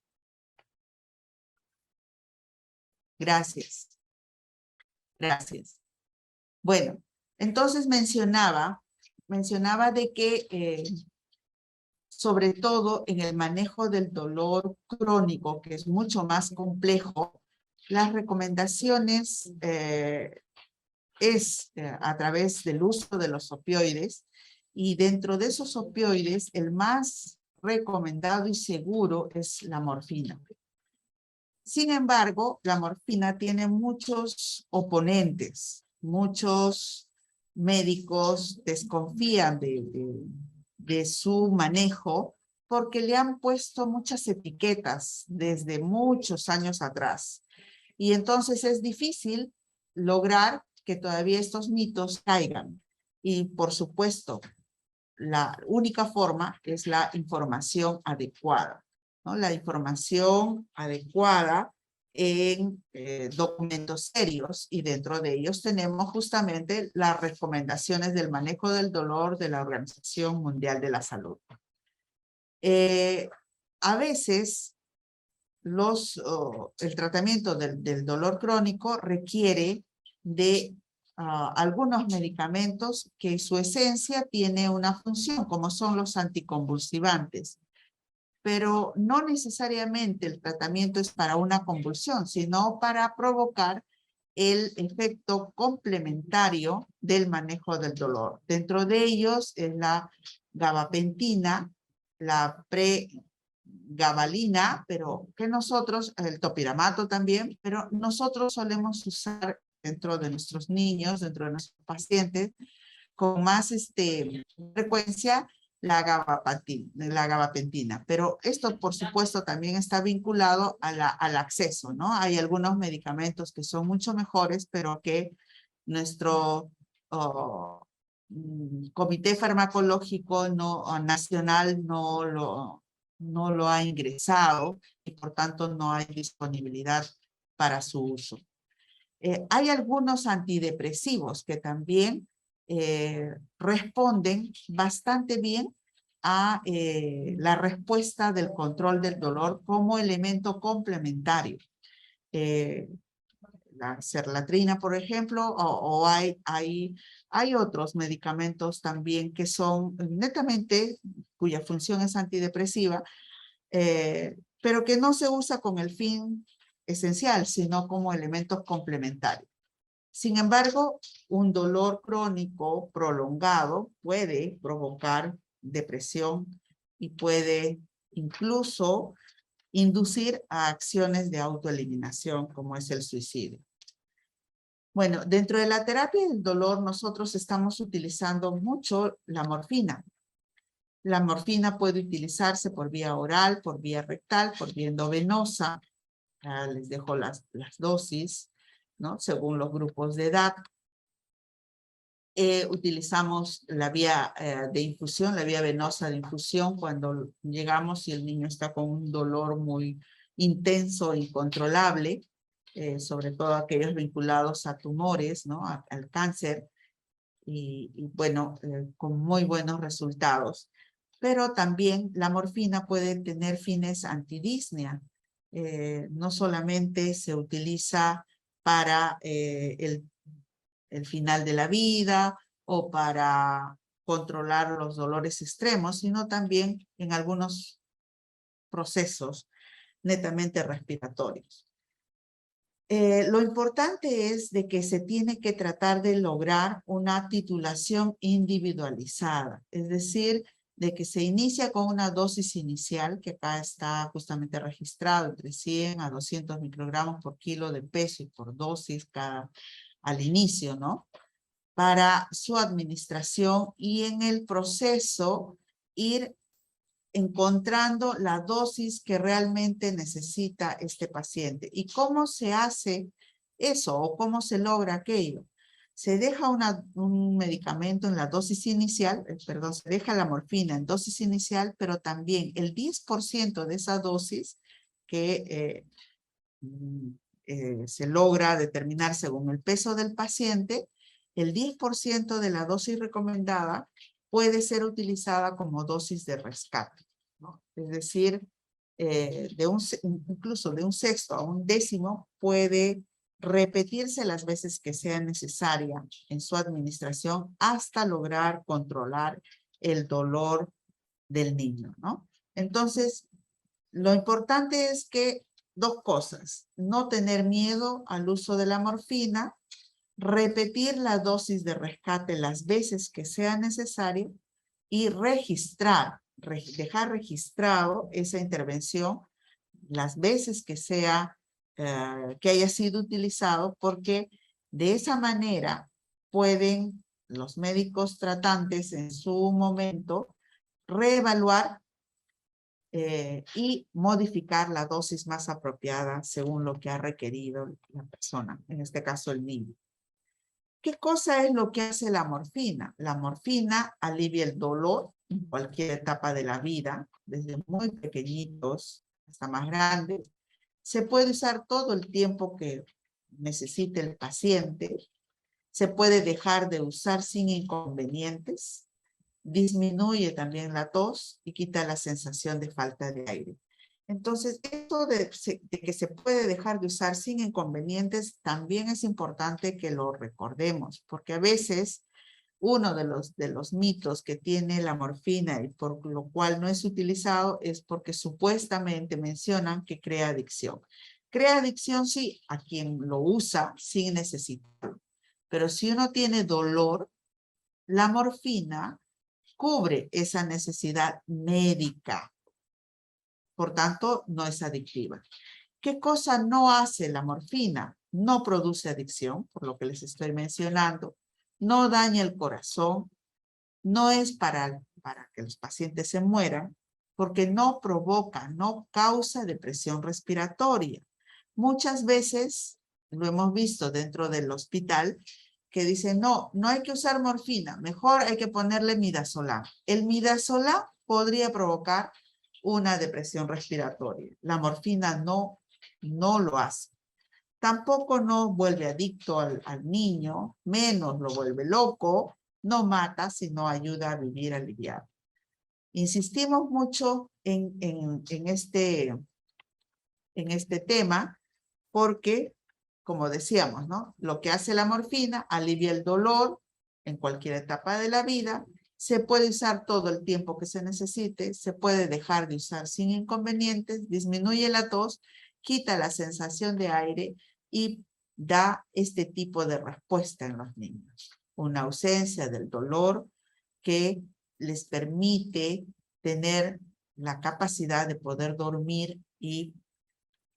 Gracias. Gracias. Bueno, entonces mencionaba de que sobre todo en el manejo del dolor crónico, que es mucho más complejo, las recomendaciones es a través del uso de los opioides, y dentro de esos opioides el más recomendado y seguro es la morfina. Sin embargo, la morfina tiene muchos oponentes, muchos médicos desconfían de su manejo porque le han puesto muchas etiquetas desde muchos años atrás. Y entonces es difícil lograr que todavía estos mitos caigan. Y por supuesto, la única forma es la información adecuada, ¿no? La información adecuada en documentos serios, y dentro de ellos tenemos justamente las recomendaciones del manejo del dolor de la Organización Mundial de la Salud. A veces el tratamiento del dolor crónico requiere de algunos medicamentos que su esencia tiene una función, como son los anticonvulsivantes. Pero no necesariamente el tratamiento es para una convulsión, sino para provocar el efecto complementario del manejo del dolor. Dentro de ellos es la gabapentina, la pregabalina, pero que nosotros, el topiramato también, pero nosotros solemos usar dentro de nuestros niños, dentro de nuestros pacientes, con más frecuencia la gabapentina. Pero esto, por supuesto, también está vinculado al acceso, ¿no? Hay algunos medicamentos que son mucho mejores, pero que nuestro comité farmacológico nacional no lo ha ingresado, y por tanto no hay disponibilidad para su uso. Hay algunos antidepresivos que también responden bastante bien a la respuesta del control del dolor como elemento complementario. La serlatrina, por ejemplo, o hay otros medicamentos también que son netamente, cuya función es antidepresiva, pero que no se usa con el fin esencial, sino como elementos complementarios. Sin embargo, un dolor crónico prolongado puede provocar depresión y puede incluso inducir a acciones de autoeliminación, como es el suicidio. Bueno, dentro de la terapia del dolor nosotros estamos utilizando mucho la morfina. La morfina puede utilizarse por vía oral, por vía rectal, por vía endovenosa. Les dejo las dosis, ¿no? Según los grupos de edad. Utilizamos la vía de infusión, la vía venosa de infusión cuando llegamos y el niño está con un dolor muy intenso e incontrolable, sobre todo aquellos vinculados a tumores, ¿no? Al cáncer, y bueno, con muy buenos resultados. Pero también la morfina puede tener fines antidisnea. No solamente se utiliza para el final de la vida o para controlar los dolores extremos, sino también en algunos procesos netamente respiratorios. Lo importante es de que se tiene que tratar de lograr una titulación individualizada, es decir, de que se inicia con una dosis inicial, que acá está justamente registrado entre 100 a 200 microgramos por kilo de peso y por dosis al inicio, ¿no? Para su administración y en el proceso ir encontrando la dosis que realmente necesita este paciente. ¿Y cómo se hace eso o cómo se logra aquello? Se deja un medicamento en la dosis inicial, perdón, se deja la morfina en dosis inicial, pero también el 10% de esa dosis que se logra determinar según el peso del paciente, el 10% de la dosis recomendada puede ser utilizada como dosis de rescate, ¿no? Es decir, incluso de un sexto a un décimo puede repetirse las veces que sea necesaria en su administración hasta lograr controlar el dolor del niño, ¿no? Entonces, lo importante es que dos cosas: no tener miedo al uso de la morfina, repetir la dosis de rescate las veces que sea necesario y registrar, dejar registrado esa intervención las veces que que haya sido utilizado, porque de esa manera pueden los médicos tratantes en su momento reevaluar y modificar la dosis más apropiada según lo que ha requerido la persona, en este caso el niño. ¿Qué cosa es lo que hace la morfina? La morfina alivia el dolor en cualquier etapa de la vida, desde muy pequeñitos hasta más grandes. Se puede usar todo el tiempo que necesite el paciente. Se puede dejar de usar sin inconvenientes. Disminuye también la tos y quita la sensación de falta de aire. Entonces, esto de que se puede dejar de usar sin inconvenientes también es importante que lo recordemos, porque a veces uno de los mitos que tiene la morfina y por lo cual no es utilizado es porque supuestamente mencionan que crea adicción. Crea adicción sí a quien lo usa sin necesitarlo, pero si uno tiene dolor, la morfina cubre esa necesidad médica. Por tanto, no es adictiva. ¿Qué cosa no hace la morfina? No produce adicción, por lo que les estoy mencionando. No daña el corazón. No es para que los pacientes se mueran, porque no provoca, no causa depresión respiratoria. Muchas veces, lo hemos visto dentro del hospital, que dicen, no hay que usar morfina, mejor hay que ponerle midazolam. El midazolam podría provocar una depresión respiratoria. La morfina no lo hace. Tampoco no vuelve adicto al niño, menos lo vuelve loco, no mata, sino ayuda a vivir aliviado. Insistimos mucho en este tema porque, como decíamos, ¿no? Lo que hace la morfina alivia el dolor en cualquier etapa de la vida, se puede usar todo el tiempo que se necesite, se puede dejar de usar sin inconvenientes, disminuye la tos, quita la sensación de aire y da este tipo de respuesta en los niños. Una ausencia del dolor que les permite tener la capacidad de poder dormir y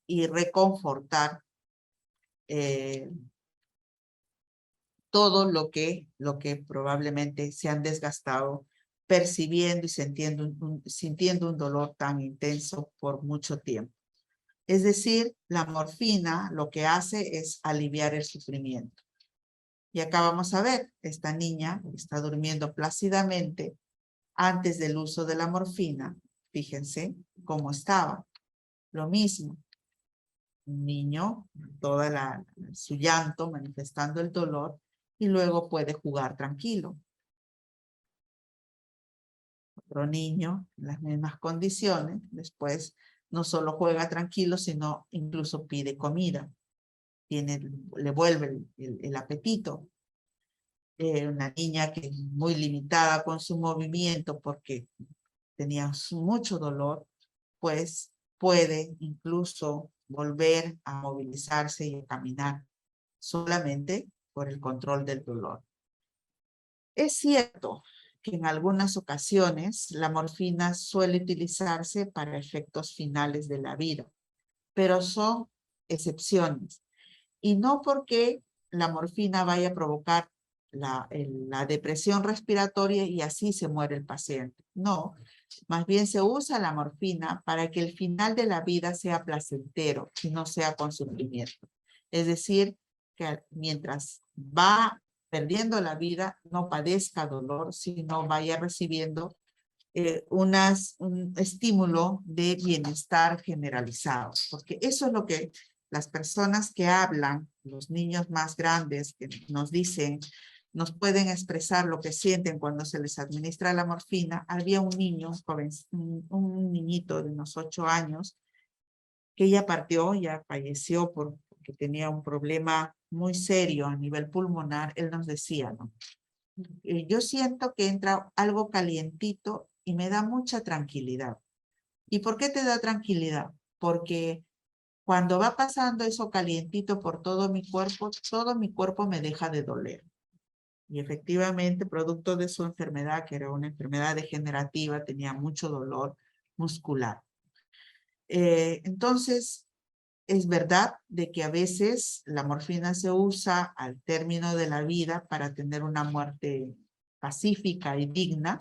reconfortar todo lo que probablemente se han desgastado percibiendo y sintiendo un dolor tan intenso por mucho tiempo. Es decir, la morfina lo que hace es aliviar el sufrimiento. Y acá vamos a ver, esta niña está durmiendo plácidamente antes del uso de la morfina. Fíjense cómo estaba. Lo mismo, un niño, su llanto manifestando el dolor y luego puede jugar tranquilo. Otro niño, en las mismas condiciones, después no solo juega tranquilo, sino incluso pide comida. Le vuelve el apetito. Una niña que es muy limitada con su movimiento porque tenía mucho dolor, pues puede incluso volver a movilizarse y a caminar solamente por el control del dolor. Es cierto que en algunas ocasiones la morfina suele utilizarse para efectos finales de la vida, pero son excepciones. Y no porque la morfina vaya a provocar la depresión respiratoria y así se muere el paciente. No, más bien se usa la morfina para que el final de la vida sea placentero y no sea con sufrimiento. Es decir, que mientras va perdiendo la vida, no padezca dolor, sino vaya recibiendo un estímulo de bienestar generalizado. Porque eso es lo que las personas que hablan, los niños más grandes que nos dicen, nos pueden expresar lo que sienten cuando se les administra la morfina. Había un niño, un niñito de unos 8 años, que ya partió, ya falleció porque tenía un problema muy serio a nivel pulmonar. Él nos decía, ¿no? Yo siento que entra algo calientito y me da mucha tranquilidad. ¿Y por qué te da tranquilidad? Porque cuando va pasando eso calientito por todo mi cuerpo me deja de doler. Y efectivamente, producto de su enfermedad, que era una enfermedad degenerativa, tenía mucho dolor muscular. Entonces, es verdad de que a veces la morfina se usa al término de la vida para tener una muerte pacífica y digna,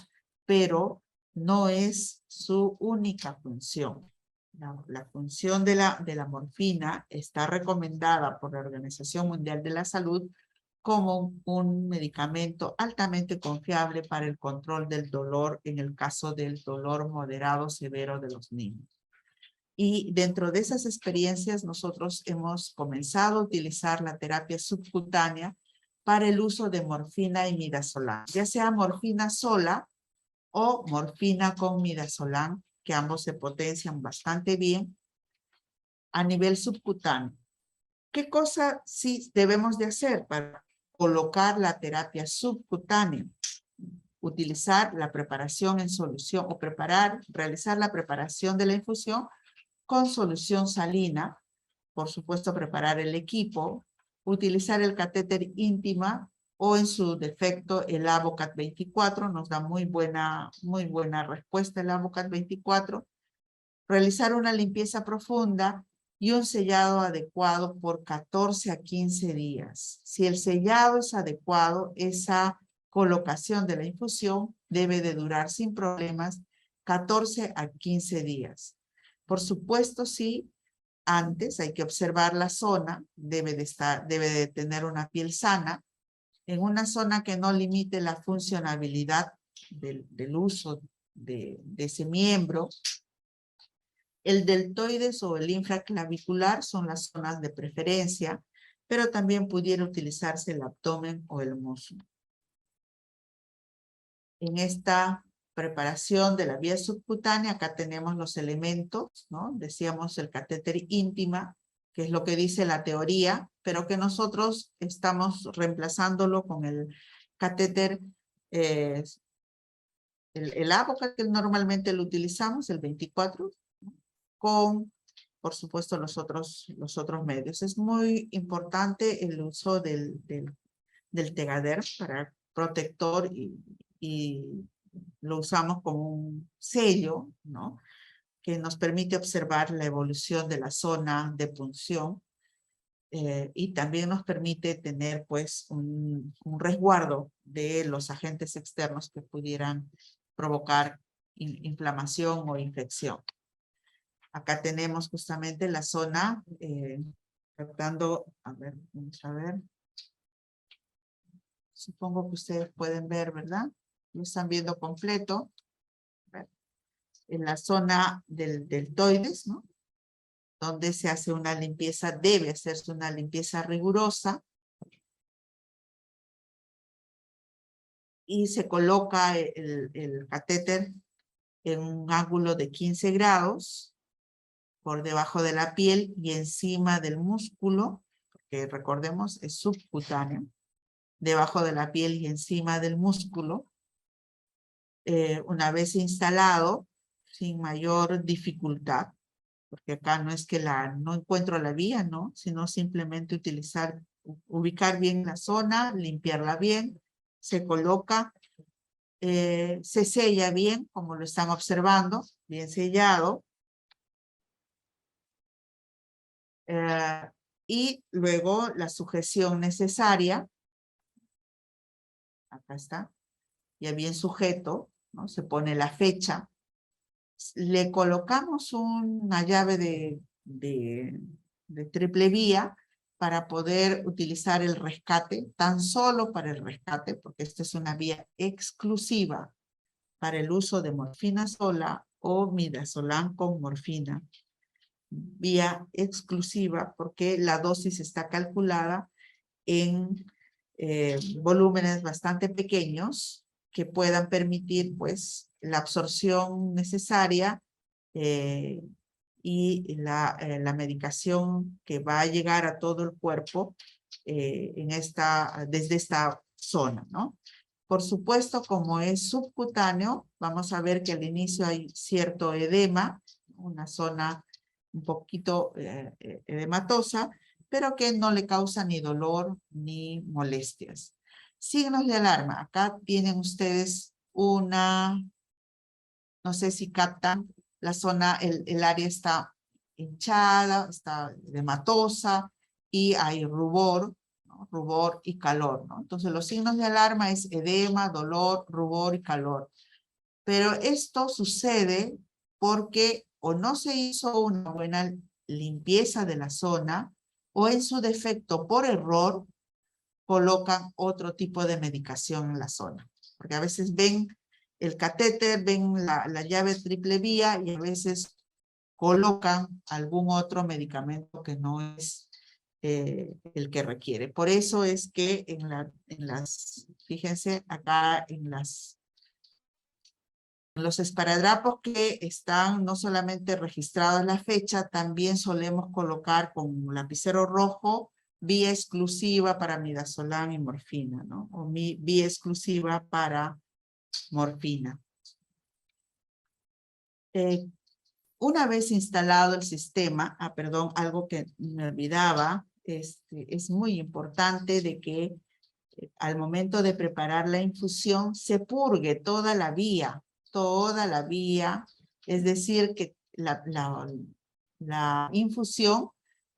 pero no es su única función. La función de la morfina está recomendada por la Organización Mundial de la Salud como un medicamento altamente confiable para el control del dolor en el caso del dolor moderado severo de los niños. Y dentro de esas experiencias nosotros hemos comenzado a utilizar la terapia subcutánea para el uso de morfina y midazolam, ya sea morfina sola o morfina con midazolam, que ambos se potencian bastante bien a nivel subcutáneo. ¿Qué cosa sí debemos de hacer para colocar la terapia subcutánea? Utilizar la preparación en solución o realizar la preparación de la infusión con solución salina, por supuesto preparar el equipo, utilizar el catéter íntima o en su defecto el Avocat 24, nos da muy buena respuesta el Avocat 24, realizar una limpieza profunda y un sellado adecuado por 14 a 15 días. Si el sellado es adecuado, esa colocación de la infusión debe de durar sin problemas 14 a 15 días. Por supuesto, sí, antes hay que observar la zona, debe de tener una piel sana, en una zona que no limite la funcionabilidad del uso de ese miembro. El deltoides o el infraclavicular son las zonas de preferencia, pero también pudiera utilizarse el abdomen o el muslo. En esta preparación de la vía subcutánea, acá tenemos los elementos, ¿no? Decíamos el catéter íntima, que es lo que dice la teoría, pero que nosotros estamos reemplazándolo con el catéter, el Avocat, que normalmente lo utilizamos, el 24, con, por supuesto, los otros medios. Es muy importante el uso del Tegader para protector y lo usamos como un sello, ¿no? Que nos permite observar la evolución de la zona de punción y también nos permite tener pues un resguardo de los agentes externos que pudieran provocar inflamación o infección. Acá tenemos justamente la zona, tratando, a ver, vamos a ver. Supongo que ustedes pueden ver, ¿verdad? Lo están viendo completo. En la zona del deltoides, ¿no? Donde se hace una limpieza, debe hacerse una limpieza rigurosa. Y se coloca el catéter en un ángulo de 15 grados por debajo de la piel y encima del músculo, que recordemos es subcutáneo, debajo de la piel y encima del músculo. Una vez instalado, sin mayor dificultad, porque acá no es que no encuentro la vía, ¿no? Sino simplemente ubicar bien la zona, limpiarla bien, se coloca, se sella bien, como lo están observando, bien sellado. Y luego la sujeción necesaria, acá está, ya bien sujeto, ¿no? Se pone la fecha. Le colocamos una llave de triple vía para poder utilizar el rescate, tan solo para el rescate, porque esta es una vía exclusiva para el uso de morfina sola o midazolam con morfina. Vía exclusiva porque la dosis está calculada en volúmenes bastante pequeños que puedan permitir pues la absorción necesaria y la medicación que va a llegar a todo el cuerpo desde esta zona, ¿no? Por supuesto, como es subcutáneo, vamos a ver que al inicio hay cierto edema, una zona un poquito edematosa, pero que no le causa ni dolor ni molestias. Signos de alarma. Acá tienen ustedes no sé si captan, la zona, el área está hinchada, está edematosa y hay rubor, ¿no? Rubor y calor, ¿no? Entonces los signos de alarma es edema, dolor, rubor y calor. Pero esto sucede porque o no se hizo una buena limpieza de la zona o en su defecto por error colocan otro tipo de medicación en la zona. Porque a veces ven el catéter, ven la llave triple vía y a veces colocan algún otro medicamento que no es el que requiere. Por eso es que fíjense acá en los esparadrapos que están no solamente registrados la fecha, también solemos colocar con un lapicero rojo vía exclusiva para midazolam y morfina, ¿no? O vía exclusiva para morfina. Una vez instalado el sistema, perdón, algo que me olvidaba, es muy importante de que al momento de preparar la infusión se purgue toda la vía, es decir, que la infusión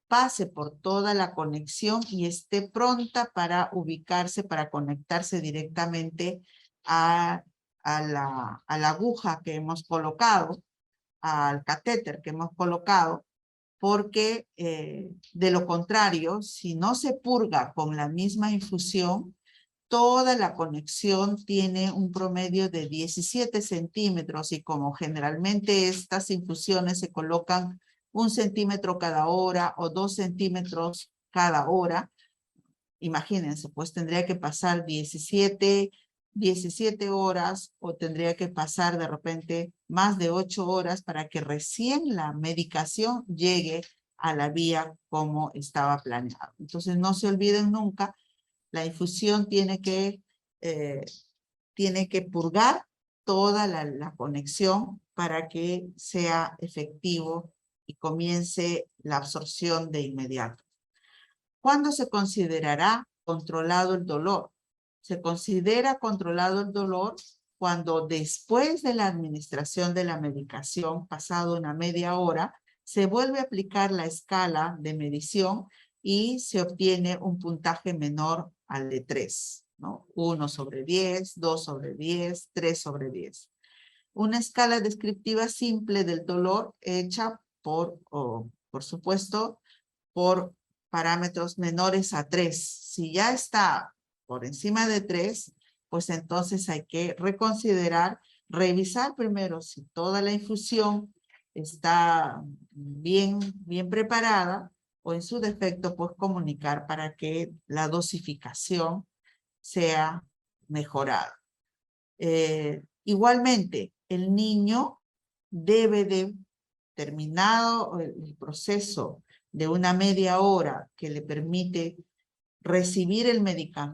pase por toda la conexión y esté pronta para ubicarse, para conectarse directamente a la aguja que hemos colocado, al catéter que hemos colocado, porque de lo contrario, si no se purga con la misma infusión, toda la conexión tiene un promedio de 17 centímetros y como generalmente estas infusiones se colocan 1 centímetro cada hora o 2 centímetros cada hora, imagínense, pues tendría que pasar 17 horas o tendría que pasar de repente más de 8 horas para que recién la medicación llegue a la vía como estaba planeado. Entonces no se olviden nunca, la infusión tiene que purgar toda la conexión para que sea efectivo y comience la absorción de inmediato. ¿Cuándo se considerará controlado el dolor? Se considera controlado el dolor cuando después de la administración de la medicación, pasado una media hora, se vuelve a aplicar la escala de medición y se obtiene un puntaje menor al de 3, ¿no? 1/10, 2/10, 3/10. Una escala descriptiva simple del dolor hecha por supuesto, por parámetros menores a 3. Si ya está por encima de 3, pues entonces hay que reconsiderar, revisar primero si toda la infusión está bien preparada, o en su defecto, pues comunicar para que la dosificación sea mejorada. Igualmente, el niño debe de, terminado el proceso de una media hora que le permite recibir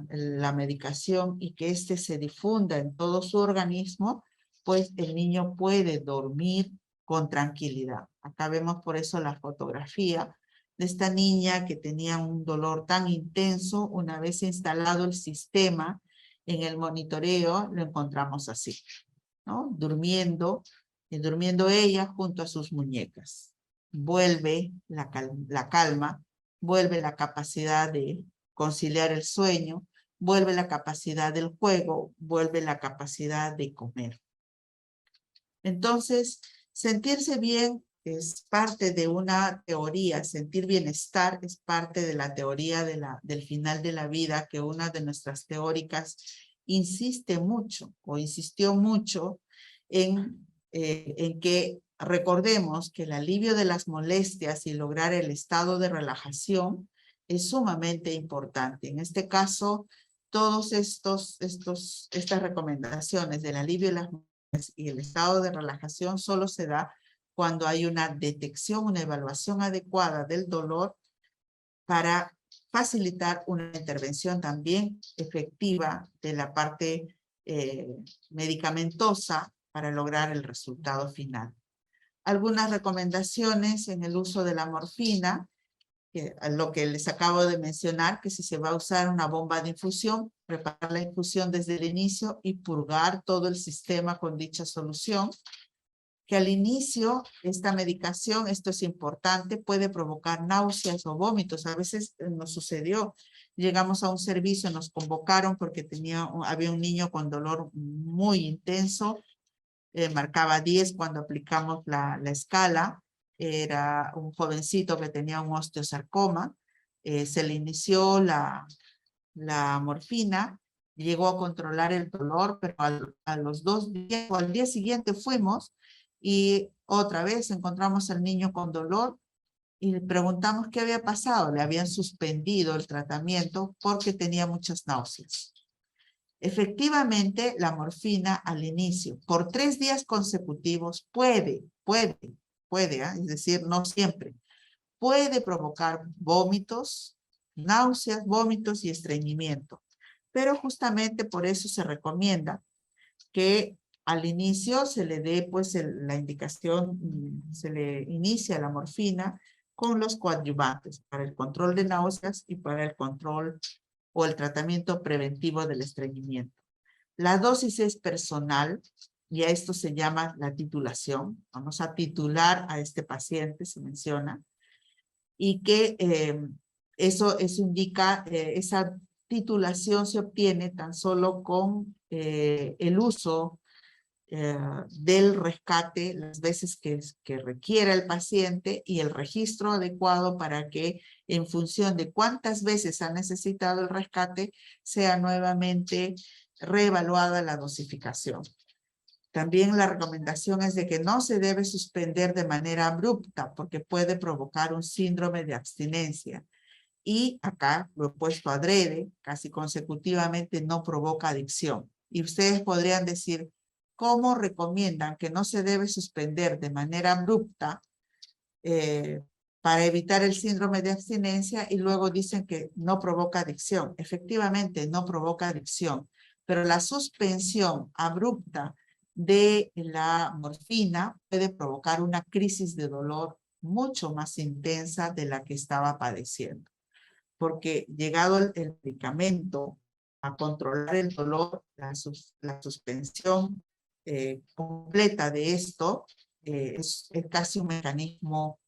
la medicación y que éste se difunda en todo su organismo, pues el niño puede dormir con tranquilidad. Acá vemos por eso la fotografía de esta niña que tenía un dolor tan intenso. Una vez instalado el sistema en el monitoreo, lo encontramos así, ¿no? Durmiendo ella junto a sus muñecas. Vuelve la calma, vuelve la capacidad de conciliar el sueño, vuelve la capacidad del juego, vuelve la capacidad de comer. Entonces, sentirse bien es parte de una teoría, sentir bienestar es parte de la teoría del final de la vida, que una de nuestras teóricas insiste mucho o insistió mucho en que recordemos que el alivio de las molestias y lograr el estado de relajación es sumamente importante. En este caso, todas estas recomendaciones del alivio de las molestias y el estado de relajación solo se da cuando hay una detección, una evaluación adecuada del dolor para facilitar una intervención también efectiva de la parte medicamentosa para lograr el resultado final. Algunas recomendaciones en el uso de la morfina, lo que les acabo de mencionar, que si se va a usar una bomba de infusión, preparar la infusión desde el inicio y purgar todo el sistema con dicha solución. Que al inicio esta medicación, esto es importante, puede provocar náuseas o vómitos. A veces nos sucedió, llegamos a un servicio, nos convocaron porque había un niño con dolor muy intenso, marcaba 10 cuando aplicamos la escala, era un jovencito que tenía un osteosarcoma, se le inició la morfina, llegó a controlar el dolor, pero a los 2 días o al día siguiente fuimos y otra vez encontramos al niño con dolor y le preguntamos qué había pasado. Le habían suspendido el tratamiento porque tenía muchas náuseas. Efectivamente, la morfina al inicio, por 3 días consecutivos, puede, es decir, no siempre, puede provocar vómitos, náuseas, vómitos y estreñimiento. Pero justamente por eso se recomienda que al inicio se le dé pues la indicación, se le inicia la morfina con los coadyuvantes para el control de náuseas y para el control o el tratamiento preventivo del estreñimiento. La dosis es personal y a esto se llama la titulación. Vamos a titular a este paciente, se menciona, y que eso indica, esa titulación se obtiene tan solo con el uso del rescate las veces que requiera el paciente y el registro adecuado para que en función de cuántas veces ha necesitado el rescate sea nuevamente reevaluada la dosificación. También la recomendación es de que no se debe suspender de manera abrupta porque puede provocar un síndrome de abstinencia. Y acá lo he puesto adrede, casi consecutivamente no provoca adicción. Y ustedes podrían decir, ¿cómo recomiendan que no se debe suspender de manera abrupta para evitar el síndrome de abstinencia y luego dicen que no provoca adicción? Efectivamente, no provoca adicción, pero la suspensión abrupta de la morfina puede provocar una crisis de dolor mucho más intensa de la que estaba padeciendo. Porque llegado el medicamento a controlar el dolor, la suspensión completa de esto es casi un mecanismo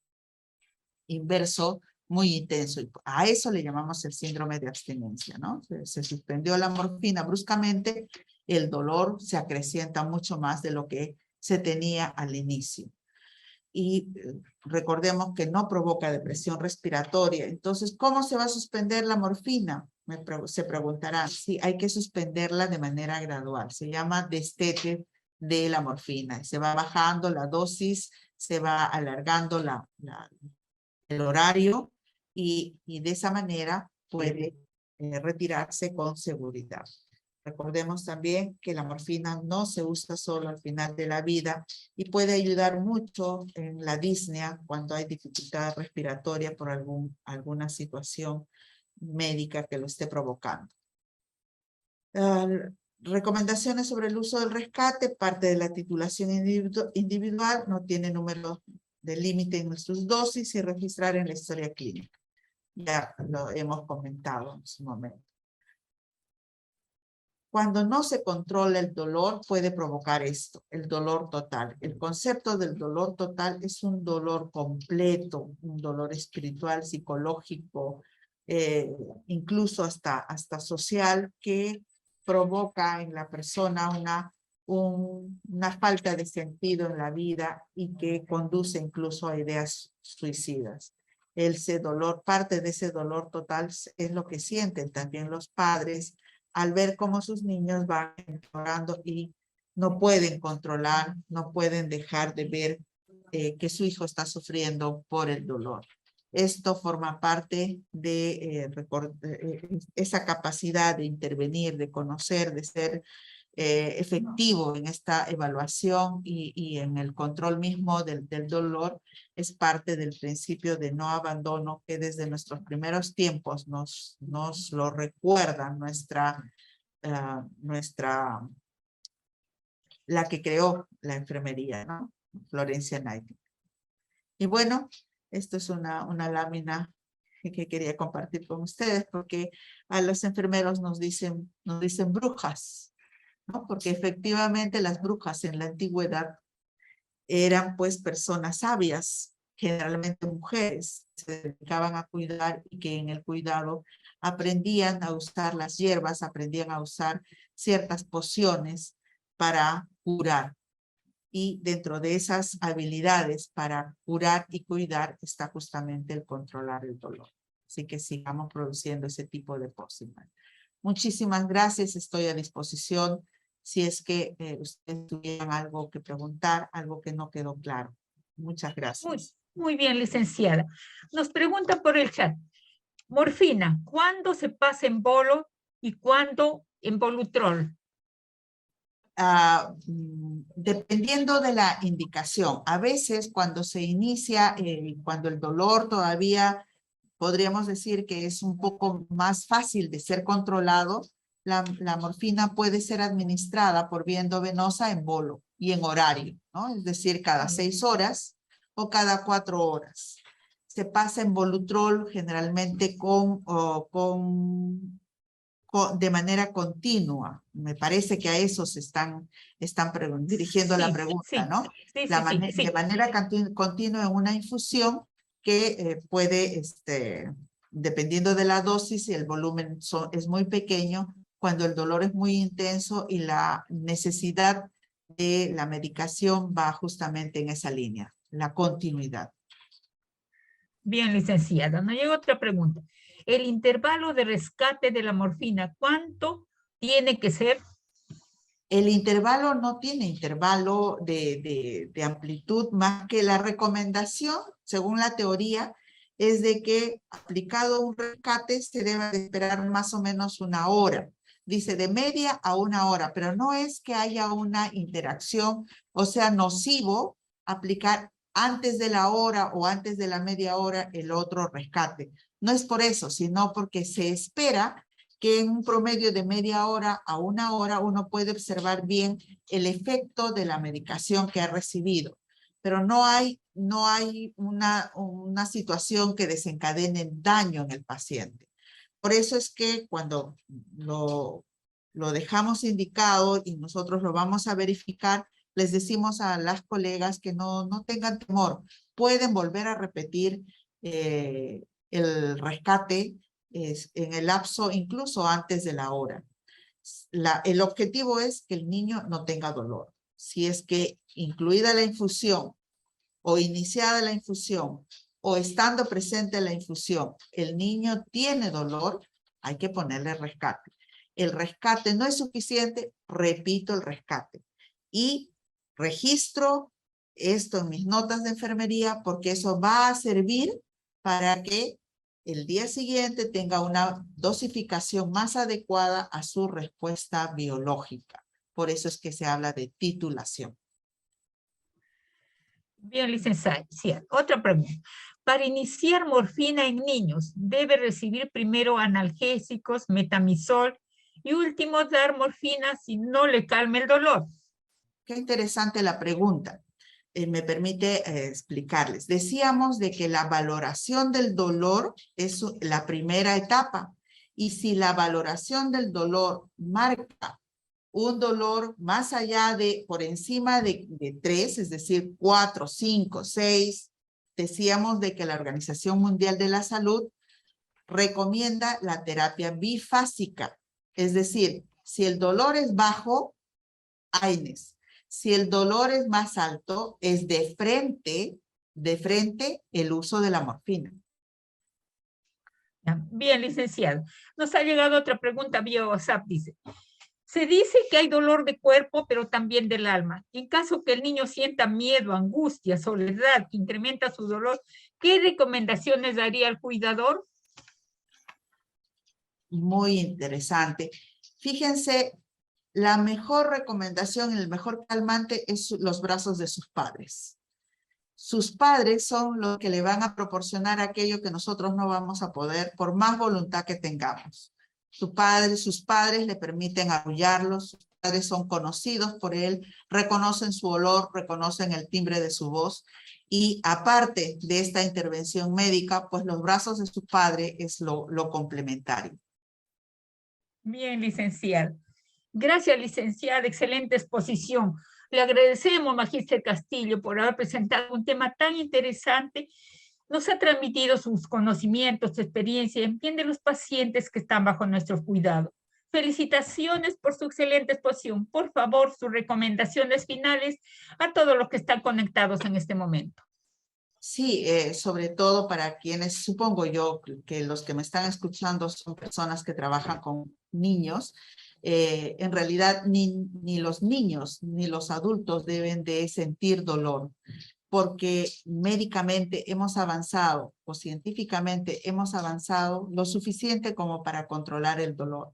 inverso muy intenso. Y a eso le llamamos el síndrome de abstinencia, ¿no? Se suspendió la morfina bruscamente, el dolor se acrecienta mucho más de lo que se tenía al inicio. Y recordemos que no provoca depresión respiratoria. Entonces, ¿cómo se va a suspender la morfina? se preguntarán si hay que suspenderla de manera gradual. Se llama destete de la morfina. Se va bajando la dosis, se va alargando el horario y de esa manera puede retirarse con seguridad. Recordemos también que la morfina no se usa solo al final de la vida y puede ayudar mucho en la disnea cuando hay dificultad respiratoria por alguna situación médica que lo esté provocando. Recomendaciones sobre el uso del rescate, parte de la titulación individual, no tiene número de límite en sus dosis y registrar en la historia clínica. Ya lo hemos comentado en su momento. Cuando no se controla el dolor, puede provocar esto, el dolor total. El concepto del dolor total es un dolor completo, un dolor espiritual, psicológico, incluso hasta social, que provoca en la persona una falta de sentido en la vida y que conduce incluso a ideas suicidas. Ese dolor, parte de ese dolor total es lo que sienten también los padres al ver cómo sus niños van empeorando y no pueden controlar, no pueden dejar de ver que su hijo está sufriendo por el dolor. Esto forma parte de esa capacidad de intervenir, de conocer, de ser efectivo en esta evaluación y en el control mismo del dolor. Es parte del principio de no abandono que desde nuestros primeros tiempos nos lo recuerda la que creó la enfermería, ¿no? Florencia Nightingale. Y bueno, esto es una lámina que quería compartir con ustedes porque a los enfermeros nos dicen brujas, ¿no? Porque efectivamente las brujas en la antigüedad eran pues personas sabias, generalmente mujeres, que se dedicaban a cuidar y que en el cuidado aprendían a usar las hierbas, aprendían a usar ciertas pociones para curar. Y dentro de esas habilidades para curar y cuidar está justamente el controlar el dolor. Así que sigamos produciendo ese tipo de pócimas. Muchísimas gracias, estoy a disposición si es que ustedes tuvieran algo que preguntar, algo que no quedó claro. Muchas gracias.
Muy bien, licenciada. Nos pregunta por el chat. Morfina, ¿cuándo se pasa en bolo y cuándo en Volutrol?
Dependiendo de la indicación. A veces cuando se inicia, cuando el dolor todavía podríamos decir que es un poco más fácil de ser controlado, la morfina puede ser administrada por vía endovenosa en bolo y en horario, ¿no? Es decir, cada 6 horas o cada 4 horas. Se pasa en Volutrol generalmente de manera continua. Me parece que a eso se están dirigiendo la pregunta, ¿no? De manera continua en una infusión que puede, dependiendo de la dosis y el volumen es muy pequeño, cuando el dolor es muy intenso y la necesidad de la medicación va justamente en esa línea, la continuidad.
Bien, licenciada. Nos llega otra pregunta. El intervalo de rescate de la morfina, ¿cuánto tiene que ser?
El intervalo no tiene intervalo de amplitud más que la recomendación, según la teoría, es de que aplicado un rescate se debe de esperar más o menos 1 hora. Dice de media a 1 hora, pero no es que haya una interacción, o sea, nocivo aplicar antes de la hora o antes de la media hora el otro rescate. No es por eso, sino porque se espera que en un promedio de media hora a 1 hora uno puede observar bien el efecto de la medicación que ha recibido. Pero no hay una situación que desencadene daño en el paciente. Por eso es que cuando lo dejamos indicado y nosotros lo vamos a verificar, les decimos a las colegas que no tengan temor. Pueden volver a repetir el rescate en el lapso incluso antes de la hora. El objetivo es que el niño no tenga dolor. Si es que incluida la infusión o iniciada la infusión o estando presente la infusión, el niño tiene dolor, hay que ponerle rescate. El rescate no es suficiente, repito el rescate. Y registro esto en mis notas de enfermería porque eso va a servir para que el día siguiente tenga una dosificación más adecuada a su respuesta biológica. Por eso es que se habla de titulación.
Bien, licenciada. Otra pregunta. Para iniciar morfina en niños, ¿debe recibir primero analgésicos, metamizol y último dar morfina si no le calma el dolor?
Qué interesante la pregunta. Me permite explicarles. Decíamos de que la valoración del dolor es la primera etapa. Y si la valoración del dolor marca un dolor más allá de, por encima de 3, es decir, 4, 5, 6, decíamos de que la Organización Mundial de la Salud recomienda la terapia bifásica. Es decir, si el dolor es bajo, AINES. Si el dolor es más alto, es de frente el uso de la morfina.
Bien, licenciado. Nos ha llegado otra pregunta vía WhatsApp, dice. Se dice que hay dolor de cuerpo, pero también del alma. En caso que el niño sienta miedo, angustia, soledad, que incrementa su dolor, ¿qué recomendaciones daría al cuidador?
Muy interesante. Fíjense, la mejor recomendación, el mejor calmante es los brazos de sus padres. Sus padres son los que le van a proporcionar aquello que nosotros no vamos a poder, por más voluntad que tengamos. Sus padres le permiten arrullarlos, sus padres son conocidos por él, reconocen su olor, reconocen el timbre de su voz, y aparte de esta intervención médica, pues los brazos de su padre es lo complementario.
Bien, licenciada. Gracias, licenciada. Excelente exposición. Le agradecemos, Magíster Castillo, por haber presentado un tema tan interesante. Nos ha transmitido sus conocimientos, su experiencia en bien de los pacientes que están bajo nuestro cuidado. Felicitaciones por su excelente exposición. Por favor, sus recomendaciones finales a todos los que están conectados en este momento.
Sí, sobre todo para quienes, supongo yo, que los que me están escuchando son personas que trabajan con niños. En realidad, ni los niños ni los adultos deben de sentir dolor, porque médicamente hemos avanzado o científicamente hemos avanzado lo suficiente como para controlar el dolor.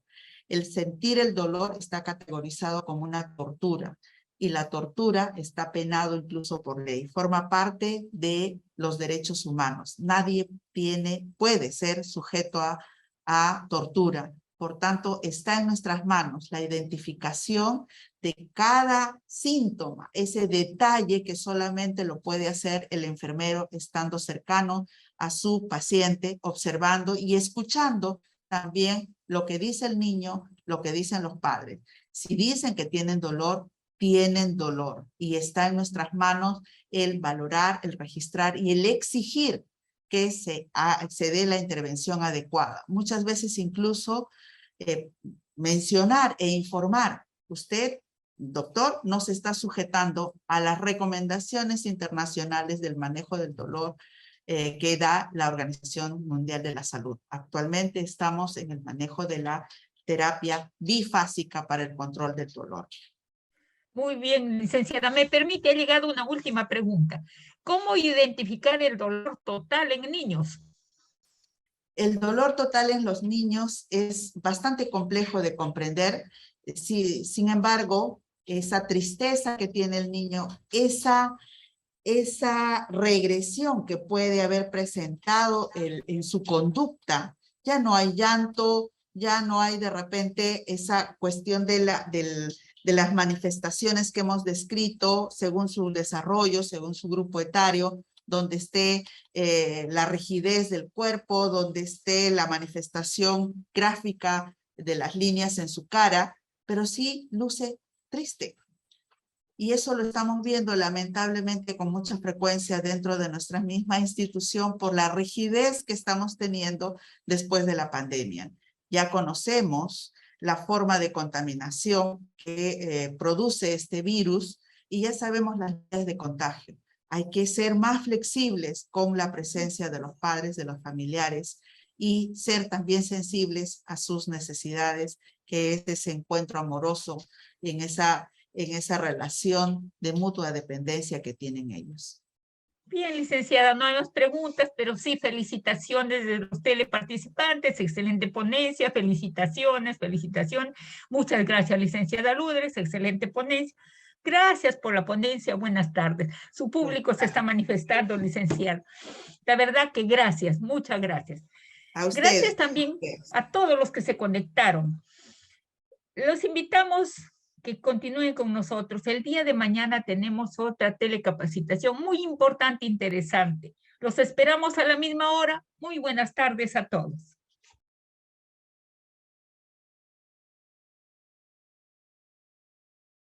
El sentir el dolor está categorizado como una tortura. Y la tortura está penado incluso por ley. Forma parte de los derechos humanos. Nadie puede ser sujeto a tortura. Por tanto, está en nuestras manos la identificación de cada síntoma, ese detalle que solamente lo puede hacer el enfermero estando cercano a su paciente, observando y escuchando también lo que dice el niño, lo que dicen los padres. Si dicen que tienen dolor y está en nuestras manos el valorar, el registrar y el exigir que se dé la intervención adecuada. Muchas veces incluso mencionar e informar, usted, doctor, no se está sujetando a las recomendaciones internacionales del manejo del dolor que da la Organización Mundial de la Salud. Actualmente estamos en el manejo de la terapia bifásica para el control del dolor.
Muy bien, licenciada. Me permite, ha llegado una última pregunta. ¿Cómo identificar el dolor total en niños?
El dolor total en los niños es bastante complejo de comprender. Sin embargo, esa tristeza que tiene el niño, esa regresión que puede haber presentado en su conducta, ya no hay llanto, ya no hay de repente esa cuestión de las manifestaciones que hemos descrito según su desarrollo, según su grupo etario, donde esté la rigidez del cuerpo, donde esté la manifestación gráfica de las líneas en su cara, pero sí luce triste. Y eso lo estamos viendo lamentablemente con mucha frecuencia dentro de nuestra misma institución por la rigidez que estamos teniendo después de la pandemia. Ya conocemos la forma de contaminación que produce este virus y ya sabemos las vías de contagio. Hay que ser más flexibles con la presencia de los padres, de los familiares y ser también sensibles a sus necesidades, que es ese encuentro amoroso en esa relación de mutua dependencia que tienen ellos.
Bien, licenciada, no hay más preguntas, pero sí felicitaciones de los teleparticipantes, excelente ponencia, felicitaciones. Muchas gracias, licenciada Ludres, excelente ponencia. Gracias por la ponencia, buenas tardes. Su público se está manifestando, licenciada. La verdad que gracias, muchas gracias.
A ustedes.
Gracias también a todos los que se conectaron. Los invitamos que continúen con nosotros. El día de mañana tenemos otra telecapacitación muy importante, interesante. Los esperamos a la misma hora. Muy buenas tardes a todos.